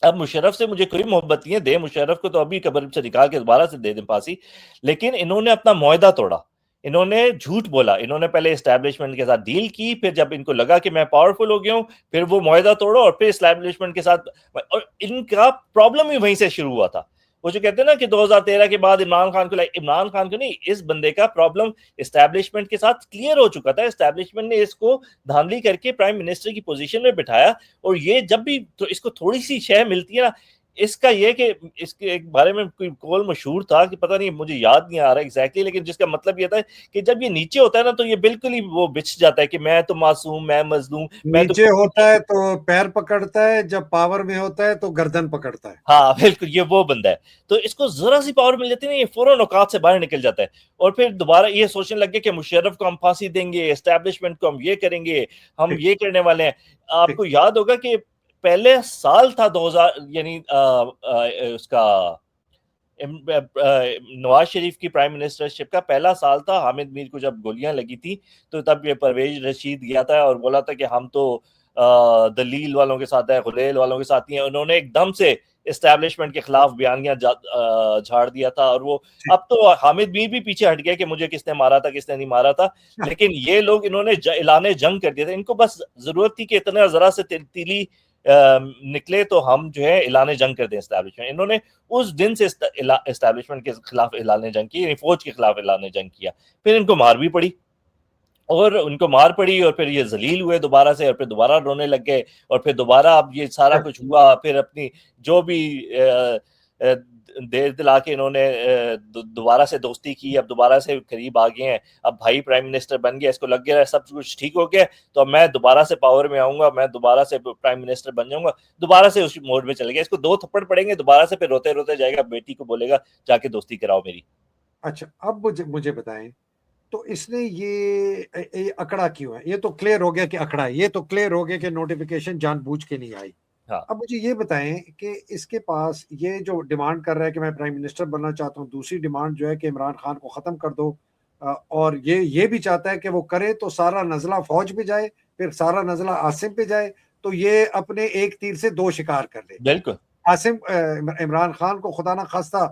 अब मुशर्रफ से मुझे कोई मोहब्बत नहीं है, दे मुशर्रफ को तो अभी कब्र से निकाल के दोबारा से दे दें फांसी, लेकिन इन्होंने अपना मुआहदा तोड़ा, इन्होंने झूठ बोला। इन्होंने पहले एस्टैब्लिशमेंट के साथ डील की, फिर जब इनको लगा कि मैं पावरफुल हो गया हूं, फिर वो मुआहदा तोड़ो और फिर एस्टैब्लिशमेंट के साथ। और इनका प्रॉब्लम ही वहीं से शुरू हुआ था। वो जो कहते हैं ना कि 2013 के बाद इमरान खान को, इमरान खान को नहीं, इस बंदे का प्रॉब्लम एस्टैब्लिशमेंट के साथ क्लियर हो चुका था। एस्टैब्लिशमेंट ने इसको धांधली करके प्राइम मिनिस्टर की पोजीशन में बिठाया, और ये जब भी तो इसको थोड़ी सी शय मिलती है ना, इसका ये कि इसके एक बारे में कोई कौल मशहूर था कि पता नहीं, मुझे याद नहीं आ रहा एग्जैक्टली, लेकिन जिसका मतलब ये था कि जब ये नीचे होता है ना, तो ये बिल्कुल ही वो बिछ जाता है कि मैं तो मासूम, मैं मजलूम, मैं तो नीचे होता है तो पैर पकड़ता है, जब पावर में होता है तो गर्दन पकड़ता है। हाँ बिल्कुल, ये वो बंदा है। तो इसको जरा सी पावर मिल जाती है ना, ये फौरन औकात से बाहर निकल जाता है, और फिर दोबारा ये सोचने लग गया कि मुशर्रफ को हम फांसी देंगे, एस्टैब्लिशमेंट को हम ये करेंगे, हम ये करने वाले हैं। आपको याद होगा कि पहले साल था 2000, यानी उसका नवाज शरीफ की प्राइम मिनिस्टरशिप का पहला साल था। हामिद मीर को जब गोलियां लगी थी, तो तब ये परवेज रशीद गया था और बोला था कि हम तो दलील वालों के साथ है, गुलेल वालों के साथ नहीं है। उन्होंने एकदम से एस्टैब्लिशमेंट के खिलाफ बयानियां झाड़ दिया था, और वो अब तो हामिद मीर भी पीछे हट गया कि मुझे किसने मारा था, किसने नहीं मारा था। लेकिन ये लोग, इन्होंने ऐलान जंग कर दिया था। इनको बस जरूरत थी कि इतना जरा से तीली निकले तो हम जो है ऐलान जंग कर दें एस्टैब्लिशमेंट। इन्होंने उस दिन से एस्टैब्लिशमेंट के खिलाफ ऐलान जंग की, फौज के खिलाफ ऐलान जंग किया। फिर इनको मार भी पड़ी, और उनको मार पड़ी, और फिर ये जलील हुए दोबारा से, और फिर दोबारा रोने लग गए, और फिर दोबारा अब ये सारा कुछ हुआ। फिर अपनी जो भी देर दिला के इन्होंने दोबारा से दोस्ती की, अब दोबारा से करीब आ गए हैं। अब भाई प्राइम मिनिस्टर बन गया, इसको लग गया सब कुछ ठीक हो गया, तो अब मैं दोबारा से पावर में आऊंगा, मैं दोबारा से प्राइम मिनिस्टर बन जाऊंगा। दोबारा से उस मोड में चले गया, इसको 2 थप्पड़ पड़ेंगे दोबारा से, फिर रोते रोते जाएगा, बेटी को बोलेगा जाके दोस्ती कराओ मेरी। अच्छा, अब मुझे बताएं, तो इसने ये अकड़ा क्यों है? ये तो क्लियर हो गया कि अकड़ा है, ये तो क्लियर हो गया कि नोटिफिकेशन जानबूझ के नहीं आई। हाँ। अब मुझे ये बताएं कि इसके पास ये जो डिमांड कर रहा है कि मैं प्राइम मिनिस्टर बनना चाहता हूँ, दूसरी डिमांड जो है कि इमरान खान को खत्म कर दो, और ये भी चाहता है कि वो करे तो सारा नजला फौज पे जाए, फिर सारा नजला आसिम पे जाए, तो ये अपने एक तीर से 2 शिकार कर ले। बिल्कुल। आसिम इमरान खान को खुदा ना खास्ता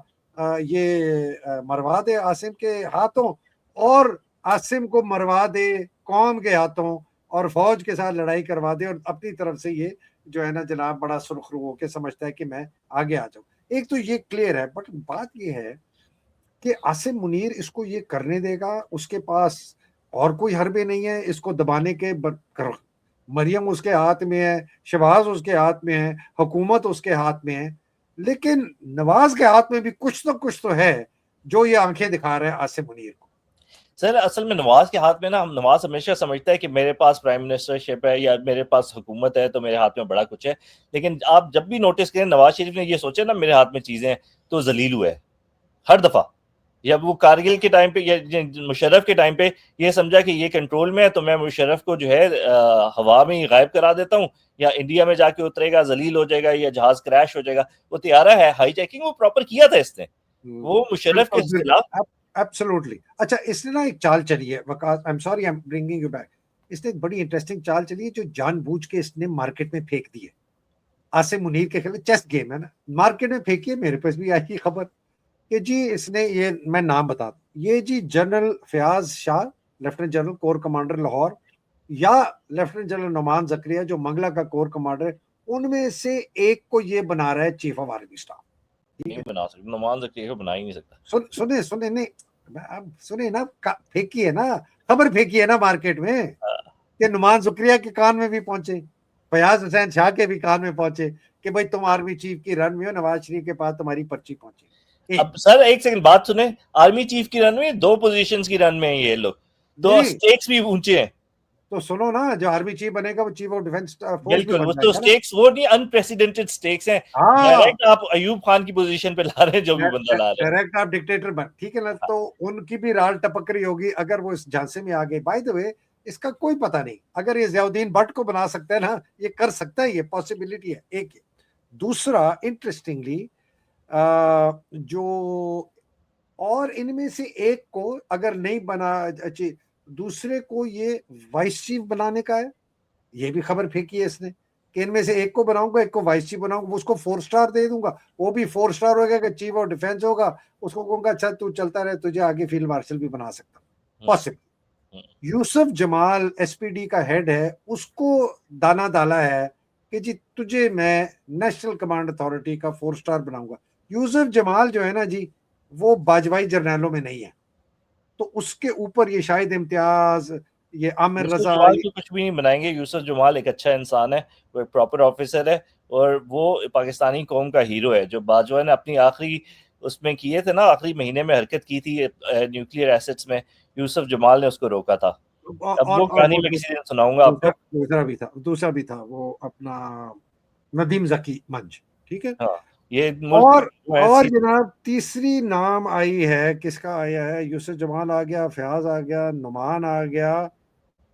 ये मरवा दे आसिम के हाथों, और आसिम को मरवा दे कौम के हाथों, और फौज के साथ लड़ाई करवा दे, और अपनी तरफ से ये जो है ना जनाब बड़ा सुरखरू होकर समझता है कि मैं आगे आ जाऊं। एक तो ये क्लियर है, बट बात ये है कि आसिम मुनीर इसको ये करने देगा? उसके पास और कोई हरबे नहीं है इसको दबाने के। मरियम उसके हाथ में है, शहबाज उसके हाथ में है, हुकूमत उसके हाथ में है, लेकिन नवाज के हाथ में भी कुछ तो है जो ये आंखें दिखा रहा है आसिम मुनीर को। सर असल में नवाज के हाथ में ना, नवाज हमेशा समझता है कि मेरे पास प्राइम मिनिस्टरशिप है या मेरे पास हुकूमत है तो मेरे हाथ में बड़ा कुछ है। लेकिन आप जब भी नोटिस करें, नवाज शरीफ ने ये सोचा ना मेरे हाथ में चीजें हैं, तो जलील हुआ है हर दफा। या वो कारगिल के टाइम पे या मुशर्रफ के टाइम पे ये समझा कि ये कंट्रोल में है, तो मैं मुशर्रफ को जो है हवा में ही गायब करा देता हूँ, या इंडिया में जाके उतरेगा, जलील हो जाएगा, या जहाज क्रैश हो जाएगा। वो तैयारा है हाईजैकिंग, वो प्रॉपर किया था इसने, वो मुशर्रफ के खिलाफ। एब्सोल्युटली। अच्छा, इसने ना एक चाल चली है Waqas, I am sorry, I am bringing you back. इसने एक बड़ी इंटरेस्टिंग चाल चली है जो जानबूझ के इसने मार्केट में फेंक दी है। आसिम मुनीर के खिलाफ चेस गेम है ना, मार्केट में फेंकी है। मेरे पास भी आई खबर कि जी इसने, ये मैं नाम बता दूं, ये जी general Fayyaz Shah, lieutenant general corps commander Lahore, या लेफ्टिनेंट जनरल नुमान जकरिया जो मंगला का कोर कमांडर है, उनमें से एक को ये बना रहा है चीफ ऑफ आर्मी स्टाफ। नहीं बना सकता, नुमान जकरिया को बना ही नहीं सकता। सुने नहीं, अब सुने ना, फेंकी है ना खबर, फेंकी है ना मार्केट में कि नुमान जकरिया के कान में भी पहुंचे, फयाज हुसैन शाह के भी कान में पहुंचे कि भाई तुम आर्मी चीफ की रन में हो, नवाज शरीफ के पास तुम्हारी पर्ची पहुंची। अब सर एक सेकंड बात सुने, आर्मी चीफ की रन में 2 पोजीशंस की रन में है ये लोग, तो स्टेक्स भी ऊंचे हैं। तो सुनो ना, जो आर्मी चीफ बनेगा वो चीफ ऑफ डिफेंस फोर्स भी बिल्कुल, बन वो तो जाएगा ना। स्टेक्स वो नहीं, अनप्रेसिडेंटेड स्टेक्स हैं। हाँ, डायरेक्ट आप अयूब खान की पोजीशन पे ला रहे हैं, जो भी बंदा ला रहे हैं। डायरेक्ट आप डिक्टेटर बन, ठीक है ना। हाँ, तो उनकी भी राल टपक रही होगी अगर वो इस झांसे में आ गए। बाय द वे, इसका कोई पता नहीं, अगर ये ज़ियाउद्दीन भट्ट को बना सकता है ना, ये कर सकता है, ये पॉसिबिलिटी है एक। दूसरा इंटरेस्टिंगली, जो और इनमें से एक को अगर नहीं बना, अच्छी, दूसरे को ये वाइस चीफ बनाने का है। ये भी खबर फेंकी है इसने कि इनमें से एक को बनाऊंगा, एक को वाइस चीफ बनाऊंगा, उसको 4 स्टार दे दूंगा, वो भी 4 स्टार होगा कि चीफ ऑफ डिफेंस होगा। उसको कहूंगा अच्छा तू चलता रहे, तुझे आगे फील्ड मार्शल भी बना सकता हूँ, पॉसिबल। यूसुफ जमाल एसपीडी का हेड है, उसको दाना डाला है कि जी तुझे मैं नेशनल कमांड अथॉरिटी का 4 स्टार बनाऊंगा। यूसुफ जमाल जो है ना जी, वो बाजवाई जर्नैलों में नहीं है, तो उसके ऊपर ये शाहिद इम्तियाज, ये आमिर यूसुफ रजा, जमाल को कुछ भी नहीं बनाएंगे। यूसुफ जमाल एक अच्छा इंसान है, वो एक प्रॉपर ऑफिसर है, और वो पाकिस्तानी कौम का हीरो है। जो बाजवा ने अपनी आखिरी उसमें किए थे ना, आखिरी महीने में हरकत की थी न्यूक्लियर एसेट्स में, यूसुफ जमाल ने उसको रोका था। अब वो और कहानी वो मैं किसी दिन सुनाऊंगा आपको। दूसरा भी था वो अपना नदीम जकी मंज, ठीक है। हाँ, ये मुल्क और ऐसी। जनाब तीसरी नाम आई है, किसका आया है? यूसुफ जमाल आ गया, फयाज आ गया, नुमान आ गया,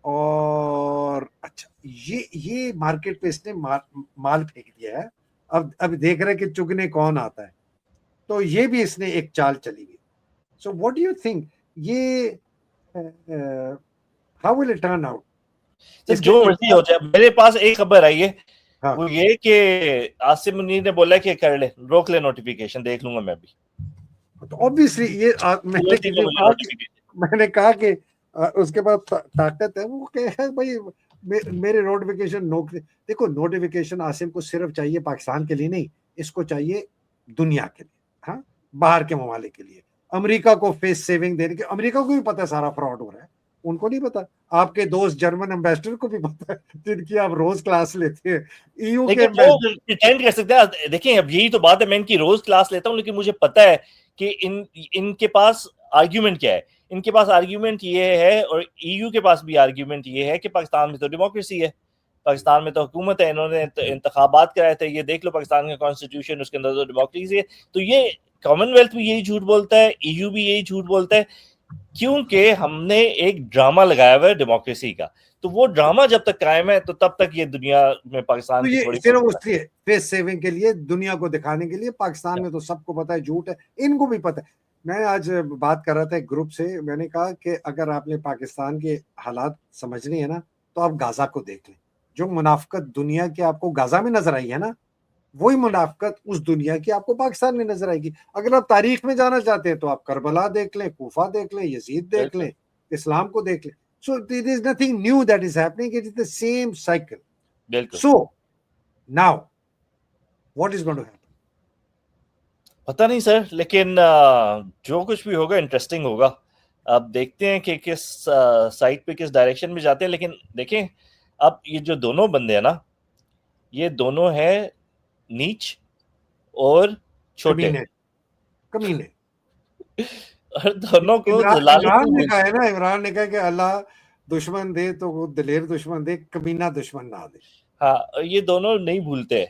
और अच्छा ये मार्केट पे इसने माल फेंक दिया है। अब देख रहे हैं कि चुगने कौन आता है, तो ये भी इसने एक चाल चली गई। So what do you think, ये how will it turn out? तो इसके जो मर्जी हो जाए, मेरे पास एक खबर आई है, हाँ, वो ये कि आसिम मुनीर ने बोला कि कर ले, रोक ले नोटिफिकेशन, देख लूंगा मैं भी। तो ऑब्वियसली ये तुरंत ही तो मुझे नोटिफिकेशन। मैंने कहा कि उसके पास ताकत है, वो कहे भाई मेरे नोटिफिकेशन देखो, नोटिफिकेशन आसिम को सिर्फ चाहिए पाकिस्तान के लिए नहीं, इसको चाहिए दुनिया के लिए, हाँ, बाहर के ममालिक के लिए। अमेरिका को फेस सेविंग देने के, अमेरिका को भी पता है सारा फ्रॉड हो रहा है, उनको नहीं पता? आपके दोस्त जर्मन एम्बेसडर को भी पता है, जिनकी आप रोज क्लास लेते हैं, ईयू के लेकिन वो एम्बेसडर। प्रिटेंड कर सकते हैं। देखिए, अब यही तो बात है, मैं इनकी रोज क्लास लेता हूँ, लेकिन मुझे पता है कि इनके पास आर्ग्यूमेंट क्या है। इनके पास आर्ग्यूमेंट ये है, और ईयू के पास भी आर्ग्यूमेंट ये है कि पाकिस्तान में तो डेमोक्रेसी है, पाकिस्तान में तो हुकूमत है, इन्होंने तो इंतखाबात कराए थे, ये देख लो पाकिस्तान का कॉन्स्टिट्यूशन, उसके अंदर तो डेमोक्रेसी है। तो ये कॉमनवेल्थ भी यही झूठ बोलता है, ईयू भी यही झूठ बोलता है, क्योंकि हमने एक ड्रामा लगाया हुआ है डेमोक्रेसी का। तो वो ड्रामा जब तक कायम है, तो तब तक ये दुनिया में तो पाकिस्तान की ये थोड़ी सिर्फ बहुत। उसकी फेस सेविंग के लिए, दुनिया को दिखाने के लिए। पाकिस्तान में तो सबको पता है झूठ है, इनको भी पता है। मैं आज बात कर रहा था एक ग्रुप से, मैंने कहा कि अगर आपने पाकिस्तान के हालात समझने हैं ना, तो आप गाजा को देख लें। जो मुनाफकत दुनिया की आपको गाजा में नजर आई है ना, वही मुनाफकत उस दुनिया की आपको पाकिस्तान में नजर आएगी। अगर आप तारीख में जाना चाहते हैं तो आप करबला देख लें, कूफा देख लें, यजीद देख बिल्कुल लें, इस्लाम को देख लें। So there is nothing new that is happening, it is the same cycle. बिल्कुल। So now what is going to happen? पता नहीं सर, लेकिन जो कुछ भी होगा इंटरेस्टिंग होगा। अब देखते हैं कि किस साइड पे, किस डायरेक्शन में जाते हैं। लेकिन देखें, अब ये जो दोनों बंदे हैं ना, ये दोनों हैं नीच और छोटे, कमीने, कमीने। और दोनों को इमरान जलालुद्दीन ने मिल। कहा है ना, इमरान ने कहा कि अल्लाह दुश्मन दे तो वो दिलेर दुश्मन दे, कमीना दुश्मन ना दे। हाँ, और ये दोनों नहीं भूलते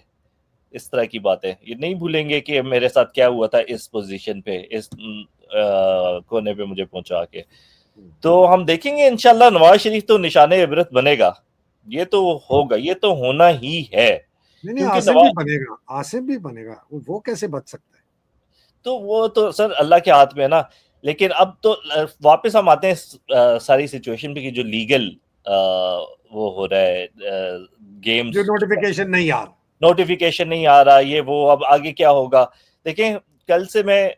इस तरह की बातें। ये नहीं भूलेंगे कि मेरे साथ क्या हुआ था इस पोजीशन पे, इस कोने पे मुझे पहुंचा के। तो हम देखेंगे इंशाल्लाह, नवाज शरीफ तो निशाने इबरत बनेगा। ये तो होगा, ये तो होना ही है, नहीं नहीं, क्योंकि आसिम भी नवाज। बनेगा, आसिम भी बनेगा, वो कैसे बच सकता है? तो वो तो सर अल्लाह के हाथ में है ना। लेकिन अब तो वापस हम आते हैं सारी सिचुएशन पे, कि जो लीगल वो हो रहा है, जो गेम्स, नोटिफिकेशन नहीं आ रहा। नोटिफिकेशन नहीं आ रहा, ये वो, अब आगे क्या होगा। देखें, कल से मैं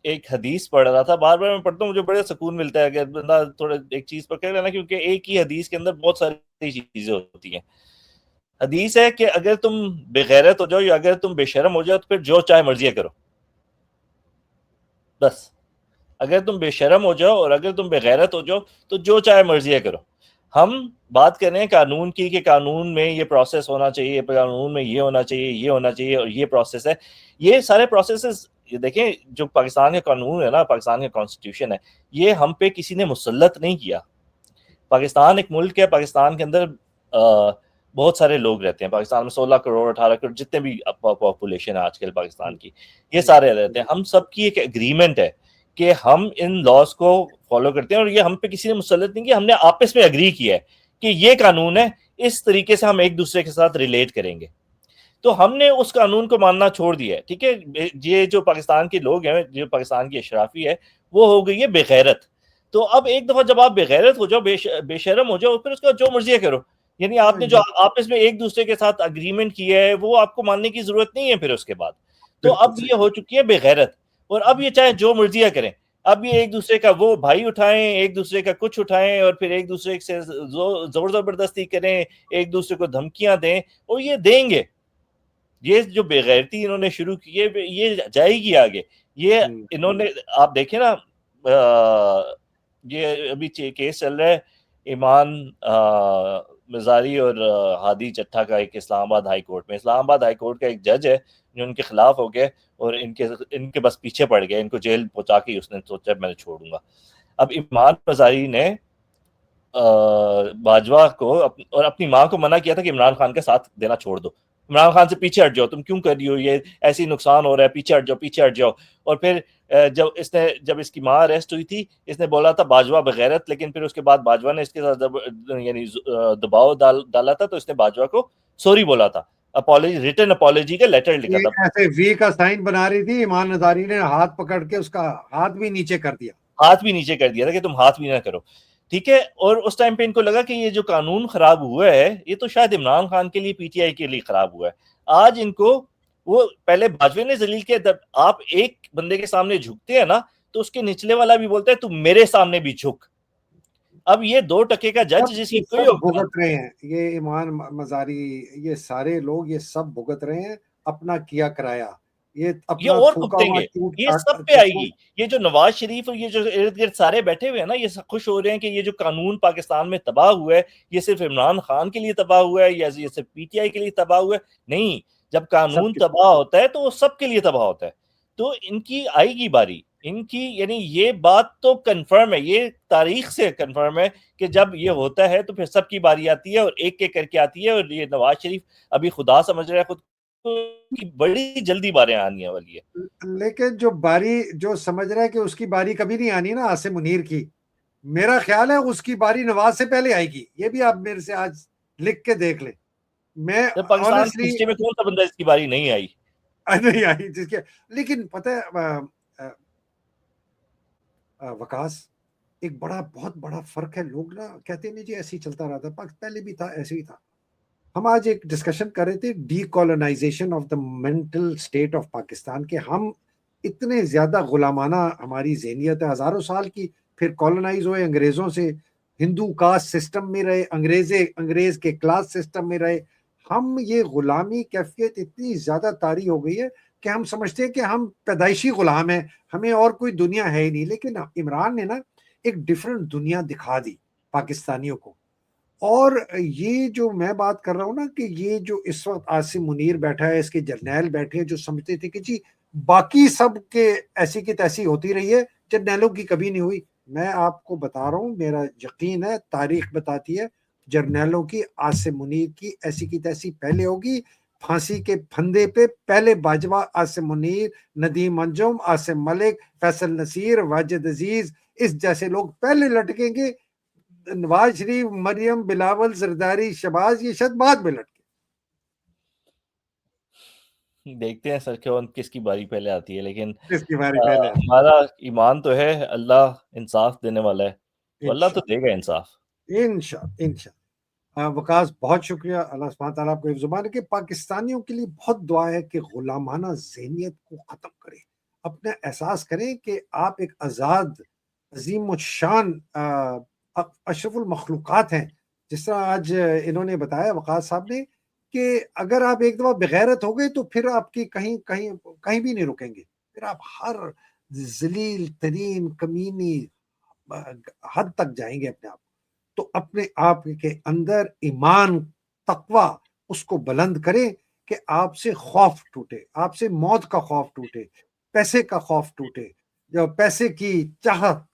एक हदीस पढ़ रहा था, बार बार मैं पढ़ता हूँ, मुझे बड़ा सुकून मिलता है अगर बंदा थोड़ा एक चीज पकड़ लेना, क्योंकि एक ही हदीस के अंदर बहुत सारी चीजें होती हैं। हदीस है कि अगर तुम बेगैरत हो जाओ, या अगर तुम बेशर्म हो जाओ, तो फिर जो चाहे मर्जी करो, बस। अगर तुम बेशर्म हो जाओ और अगर तुम बेगैरत हो जाओ, तो जो चाहे मर्जी करो। हम बात कर रहे हैं कानून की, कि कानून में ये प्रोसेस होना चाहिए, कानून में ये होना चाहिए, ये होना चाहिए, और ये प्रोसेस है। ये सारे प्रोसेसेस, ये देखें, जो पाकिस्तान का कानून है ना, पाकिस्तान का कॉन्स्टिट्यूशन है, ये हम पे किसी ने मुसल्लत नहीं किया। पाकिस्तान एक मुल्क है, पाकिस्तान के अंदर बहुत सारे लोग रहते हैं। पाकिस्तान में 16 करोड़ 18 करोड़ जितने भी पॉपुलेशन है आजकल पाकिस्तान की, ये सारे रहते हैं। हम सबकी एक एग्रीमेंट है कि हम इन लॉज को फॉलो करते हैं, और ये हम पे किसी ने मुसल्लत नहीं किया, हमने आपस में एग्री किया है कि ये कानून है, इस तरीके से हम एक दूसरे के साथ रिलेट करेंगे। तो हमने उस कानून को मानना छोड़ दिया है, ठीक है। ये जो पाकिस्तान के लोग हैं, जो पाकिस्तान की अशराफी है, वो हो गई है बेगैरत। तो अब एक दफा जब आप बेगैरत हो जाओ, बेशरम हो जाओ, फिर उसका जो मर्जी करो। यानी आपने जो आपस में एक दूसरे के साथ अग्रीमेंट किया है, वो आपको मानने की जरूरत नहीं है फिर उसके बाद। तो अब ये हो चुकी है बेगैरत, और अब ये चाहे जो मर्जी करें। अब ये एक दूसरे का वो भाई उठाएं, एक दूसरे का कुछ उठाएं, और फिर एक दूसरे से जोर जबरदस्ती करें, एक दूसरे को धमकियां दें, और ये देंगे। ये जो बेगैरती इन्होंने शुरू की है, ये जाएगी आगे। ये इन्होंने, आप देखें ना, ये अभी केस चल रहा है ईमान मजारी और हादी चट्टा का, एक इस्लामाबाद हाई कोर्ट में। इस्लामाबाद हाई कोर्ट का एक जज है जो उनके खिलाफ हो गया, और इनके बस पीछे पड़ गया, इनको जेल पहुंचा के उसने सोचा मैं छोड़ूंगा। अब ईमान मजारी ने बाजवा को और अपनी माँ को मना किया था कि इमरान खान के साथ देना छोड़ दो, इमरान खान से पीछे हट जाओ, तुम क्यों कर रही हो, ये ऐसे ही नुकसान हो रहा है, पीछे हट जाओ, पीछे हट जाओ। और फिर जब इसकी माँ अरेस्ट हुई थी, इसने बोला था बाजवा बगैरत, लेकिन फिर उसके बाद बाजवा ने इसके साथ यानी दबाव डाला था, तो इसने बाजवा को सॉरी बोला था, अपॉलॉजी, रिटन अपॉलॉजी का लेटर लिखा था। ऐसे वी का साइन बना रही थी, ईमान नजारी ने हाथ पकड़ के उसका हाथ भी नीचे कर दिया, हाथ भी नीचे कर दिया था कि तुम हाथ भी ना करो, ठीक है। और उस टाइम पे इनको लगा कि ये जो कानून खराब हुआ है, ये तो शायद इमरान खान के लिए, पीटीआई के लिए खराब हुआ है। आज इनको, वो पहले बाजवे ने जलील किया, आप एक बंदे के सामने झुकते हैं ना, तो उसके निचले वाला भी बोलता है तुम मेरे सामने भी झुक। अब ये 2 टके का जज जिसकी कोई भुगत रहे हैं, ये ईमान मजारी, ये सारे लोग ये सब भुगत रहे हैं अपना किया कराया। ये ये अपना और थूका हुआ भुगतेंगे, ये सब पे आएगी। ये जो नवाज शरीफ और ये जो इर्द गिर्द सारे बैठे हुए हैं ना, ये सब खुश हो रहे हैं कि ये जो कानून पाकिस्तान में तबाह हुआ है, ये सिर्फ इमरान खान के लिए तबाह हुआ है, या ये सिर्फ पीटीआई के लिए तबाह हुआ है। नहीं, जब कानून तबाह होता है तो वो सबके लिए तबाह होता है। तो इनकी आएगी बारी, इनकी, यानी ये बात तो कंफर्म है, ये तारीख से कंफर्म है कि जब ये होता है तो फिर सबकी बारी आती है, और एक एक करके आती है। और ये नवाज शरीफ अभी खुदा समझ रहा है खुद की, बड़ी जल्दी बारें आने वाली है। लेकिन जो बारी, जो समझ रहा है कि उसकी बारी कभी नहीं आनी ना आसिम मुनीर की, मेरा ख्याल है उसकी बारी नवाज से पहले आएगी। ये भी आप मेरे से आज लिख के देख ले। मैं तो पाकिस्तान की ऑनेस्टली हिस्ट्री में कौन सा बंदा इसकी बारी नहीं आई? नहीं आई जिसके, लेकिन पता है वकास, एक बड़ा बहुत बड़ा फर्क है। लोग ना कहते नहीं जी ऐसे ही चलता रहा था, पहले भी था, ऐसे ही था। हम आज एक डिस्कशन कर रहे थे decolonisation of the mental state of Pakistan के। हम इतने ज्यादा गुलामाना हमारी जहनियत है, हजारों साल की, फिर कॉलोनाइज हुए अंग्रेजों से, हिंदू कास्ट सिस्टम में रहे, अंग्रेज के क्लास सिस्टम में रहे। हम ये गुलामी कैफियत इतनी ज्यादा तारी हो गई है कि हम समझते हैं कि हम पैदाइशी गुलाम हैं, हमें और कोई दुनिया है ही नहीं। लेकिन इमरान ने ना एक डिफरेंट दुनिया दिखा दी पाकिस्तानियों को। और ये जो मैं बात कर रहा हूँ ना, कि ये जो इस वक्त आसिम मुनीर बैठा है, इसके जर्नैल बैठे हैं जो समझते थे कि जी बाकी सब के ऐसी की तैसी होती रही है, जर्नैलों की कभी नहीं हुई। मैं आपको बता रहा हूँ, मेरा यकीन है, तारीख बताती है जर्नैलों की, आसिम मुनीर की ऐसी की तैसी पहले होगी। फांसी के फंदे पे पहले बाजवा, आसिम मुनीर, नदीम अंजुम, आसिम मलिक, फैसल नसीर, वाजिद अजीज, इस जैसे लोग पहले लटकेंगे। नवाज शरीफ, मरियम, बिलावल, जरदारी, शबाज, ये शायद बाद में लटके। देखते हैं सर कौन किसकी बारी पहले आती है, लेकिन इसकी बारी पहले आती हमारा ईमान तो है अल्लाह इंसाफ देने वाला है, है। तो अल्लाह तो देगा इंसाफ। इंशा वकास, बहुत शुक्रिया। अल्लाह सुब्हान तआला आपको जुबान के पाकिस्तानियों के लिए बहुत दुआ है कि गुलामाना जहनियत को खत्म करें, अपना एहसास करें कि आप एक आज़ाद, अजीम शान अशरफुल मखलूक़ात हैं। जिस तरह आज इन्होंने बताया वकास साहब ने, कि अगर आप एक दफा बेगैरत हो गए तो फिर आपकी कहीं कहीं कहीं भी नहीं रुकेंगे, फिर आप हर जलील तरीन कमीनी हद तक जाएंगे अपने आप। तो अपने आप के अंदर ईमान, तकवा, उसको बुलंद करें कि आपसे खौफ टूटे, आपसे मौत का खौफ टूटे, पैसे का खौफ टूटे, जो पैसे की चाहत,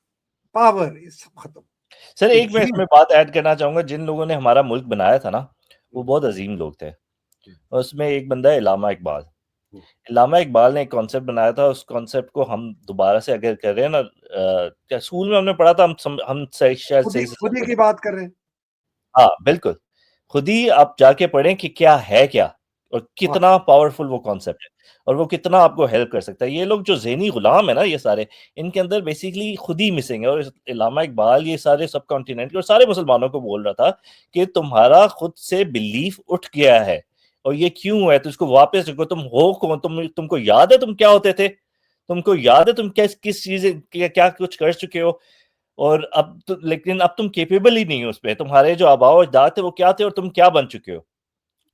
पावर, ये सब खत्म। सर कि एक मैं ये इसमें बात ऐड करना चाहूँगा, जिन लोगों ने हमारा मुल्क बनाया था ना, वो बहुत अजीम लोग थे। उसमें एक बंदा है इलामा इकबाल। हुँ। इलामा इकबाल ने एक कॉन्सेप्ट बनाया था, उस कॉन्सेप्ट को हम दोबारा से अगर कर रहे हैं ना, क्या स्कूल में हमने पढ़ा था, हम सही शायद सही से खुद ही समझ की नहीं। बात कर रहे हैं। हाँ, बिल्कुल। खुद ही आप जाके पढ़ें कि क्या है क्या और वाह! कितना पावरफुल वो कॉन्सेप्ट है और वो कितना आपको हेल्प कर सकता है। ये लोग जो ज़हनी गुलाम है ना ये सारे, इनके अंदर बेसिकली खुद ही मिसिंग है। और इस इलामा इकबाल ये सारे सब कॉन्टिनेंट के और सारे मुसलमानों को बोल रहा था कि तुम्हारा खुद से बिलीफ उठ गया है और ये क्यों है? तो इसको वापस रखो। तुम हो कौन? तुमको याद है तुम क्या होते थे? तुमको याद है तुम किस चीज़ क्या क्या कुछ कर चुके हो? और अब तो लेकिन अब तुम कैपेबल ही नहीं हो उसपे। तुम्हारे जो आबाओ-अजदाद थे वो क्या थे और तुम क्या बन चुके हो?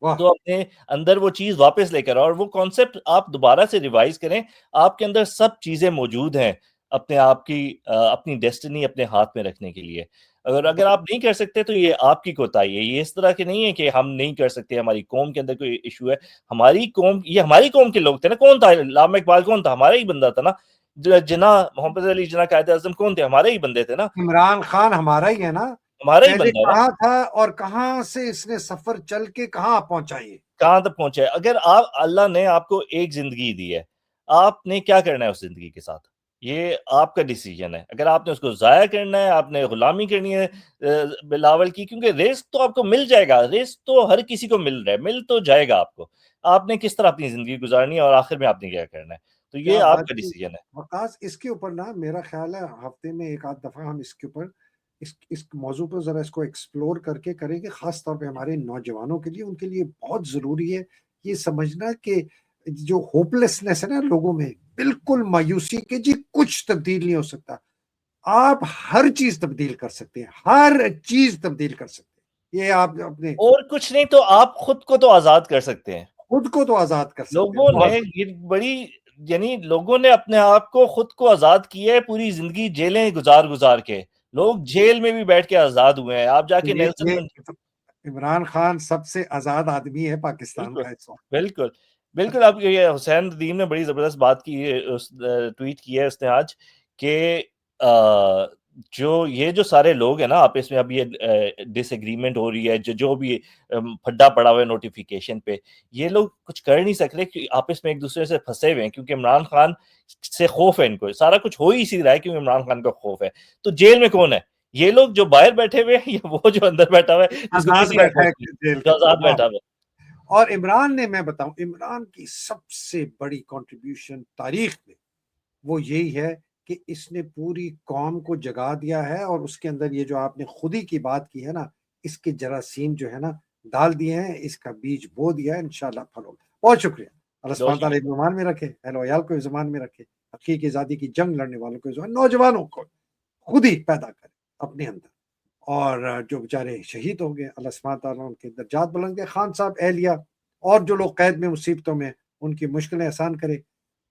वाह! तो अपने अंदर वो चीज़ वापस लेकर आओ और वो कॉन्सेप्ट आप दोबारा से रिवाइज़ करें। आपके अंदर सब चीज़ें मौजूद हैं, अपने आप की अपनी डेस्टिनी अपने हाथ में रखने के लिए। अगर आप नहीं कर सकते तो ये आपकी कोताही है। ये इस तरह की नहीं है कि हम नहीं कर सकते, हमारी कौम के अंदर कोई इश्यू है। हमारी कौम के लोग थे ना। कौन था? अल्लामा इकबाल कौन था? हमारा ही बंदा था ना। जिन्ना मोहम्मद अली जिन्ना कायद-ए-आज़म कौन थे? हमारे ही बंदे थे ना। इमरान खान हमारा ही है ना? हमारा ही पहले बंदा है ना। कहाँ था और कहाँ से इसने सफ़र चल के कहाँ पहुँचा ये? कहाँ तक पहुँचे? अगर आप अल्लाह ने आपको एक ज़िंदगी दी है, आपने क्या करना है उस ज़िंदगी के साथ? ये आपका डिसीज़न है। अगर आपने उसको ज़ाया करना है, आपने गुलामी करनी है बिलावल की, क्योंकि रिज़्क तो आपको मिल जाएगा, रिज़्क तो हर किसी को मिल रहा है, मिल तो जाएगा आपको। आपने किस तरह अपनी ज़िंदगी गुज़ारनी है और आखिर में आपने क्या करना है, तो ये क्या बात आपका की डिसीज़न है। वकास इसके ऊपर ना मेरा ख़्याल है हफ़्ते में 1 आध दफ़ा हम इसके ऊपर इस मौज़ू पे ज़रा इसको एक्सप्लोर करके करेंगे, ख़ास तौर पे हमारे नौजवानों के लिए, उनके लिए बहुत ज़रूरी है ये समझना कि जो होपलेसनेस है ना लोगों में, बिल्कुल मायूसी कि जी कुछ तब्दील नहीं हो सकता। आप हर चीज़ तब्दील कर सकते हैं, हर चीज़ तब्दील कर सकते हैं। ये आप अपने और कुछ नहीं तो आप खुद को तो आज़ाद कर सकते हैं। खुद को तो आज़ाद कर सकते हैं, लोगों ने बहुत ये बड़ी यानी लोगों ने अपने आप को खुद को आज़ाद किया है पूरी ज़िंदगी जेलें गुज़ार-गुज़ार के। लोग जेल में भी बैठ के आज़ाद हुए हैं। आप जाके नेल्सन ये मंडे इमरान खान सबसे आज़ाद आदमी है पाकिस्तान बिल्कुल, का इस वक़्त। बिल्कुल। बिल्कुल, अब ये हुसैन नदीम ने बड़ी ज़बरदस्त बात की है, ट्वीट की है उसने आज कि जो ये जो सारे लोग हैं ना आपस में, अब ये डिसएग्रीमेंट हो रही है, जो भी फड्डा पड़ा हुआ है नोटिफ़िकेशन पे, ये लोग कुछ कर नहीं सक रहे कि आपस में एक-दूसरे से फँसे हुए हैं, क्योंकि इमरान खान से खौफ है इनको। सारा कुछ हो ही इसी रहा है क्योंकि इमरान खान का खौफ है। तो जेल में कौन है? ये लोग जो बाहर बैठे हुए हैं या वो जो अंदर बैठा हुआ है जिसको आज़ाद किसी ने बैठा अपोज़ है नहीं, जेल जो के अंदर, आज़ाद वाह! बैठा हुआ है। और इमरान ने मैं बताऊँ इमरान की सबसे बड़ी कंट्रीब्यूशन तारीख़ में वो यही है कि इसने पूरी कौम को जगा दिया है और उसके अंदर ये जो आपने खुदी की बात की है ना, इसके जरासीम जो है ना डाल दिए हैं, इसका बीज बो दिया है, इंशाअल्लाह फल होगा। बहुत शुक्रिया। अल्लाह बहुत सुब्हान तआला शुक्रिया। ईमान में रखे, अहल-वयाल को ईमान में रखे, हकीकी आज़ादी की जंग लड़ने वालों को नौजवानों को खुद ही पैदा करे अपने अंदर। और जो बेचारे शहीद हो गए, अल्लाह सुब्हान तआला उनके दर्जात बुलंद करे। खान साहब, एहलिया और जो लोग कैद में, मुसीबतों में, उनकी मुश्किलें आसान करे।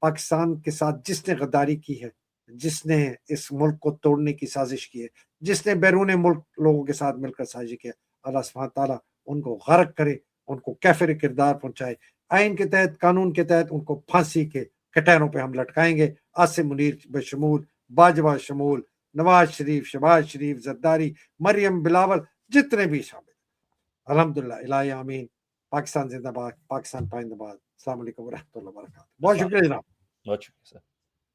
पाकिस्तान के साथ जिसने गद्दारी की है, जिसने इस मुल्क को तोड़ने की साज़िश की है, जिसने बैरून मुल्क लोगों के साथ मिलकर साज़िश की है, अल्लाह सुब्हान तआला उनको गर्क करे, उनको कैफ़िर किरदार पहुँचाए। आइन के तहत, कानून के तहत उनको फांसी के कटहरों पे हम लटकाएँगे। आसिम मुनीर बशमूल, बाजवा शमूल, नवाज़ शरीफ, शहबाज शरीफ, ज़रदारी, मरियम बिलावल, जितने भी शामिल हैं। अल्हम्दुलिल्लाह, इलाही आमीन। पाकिस्तान ज़िंदाबाद, पाकिस्तान पाइंदाबाद। अस्सलाम वालेकुम व रहमतुल्लाहि व बरकातहू। बहुत अस्सलाम शुक्रिया जनाब। बहुत शुक्रिया सर।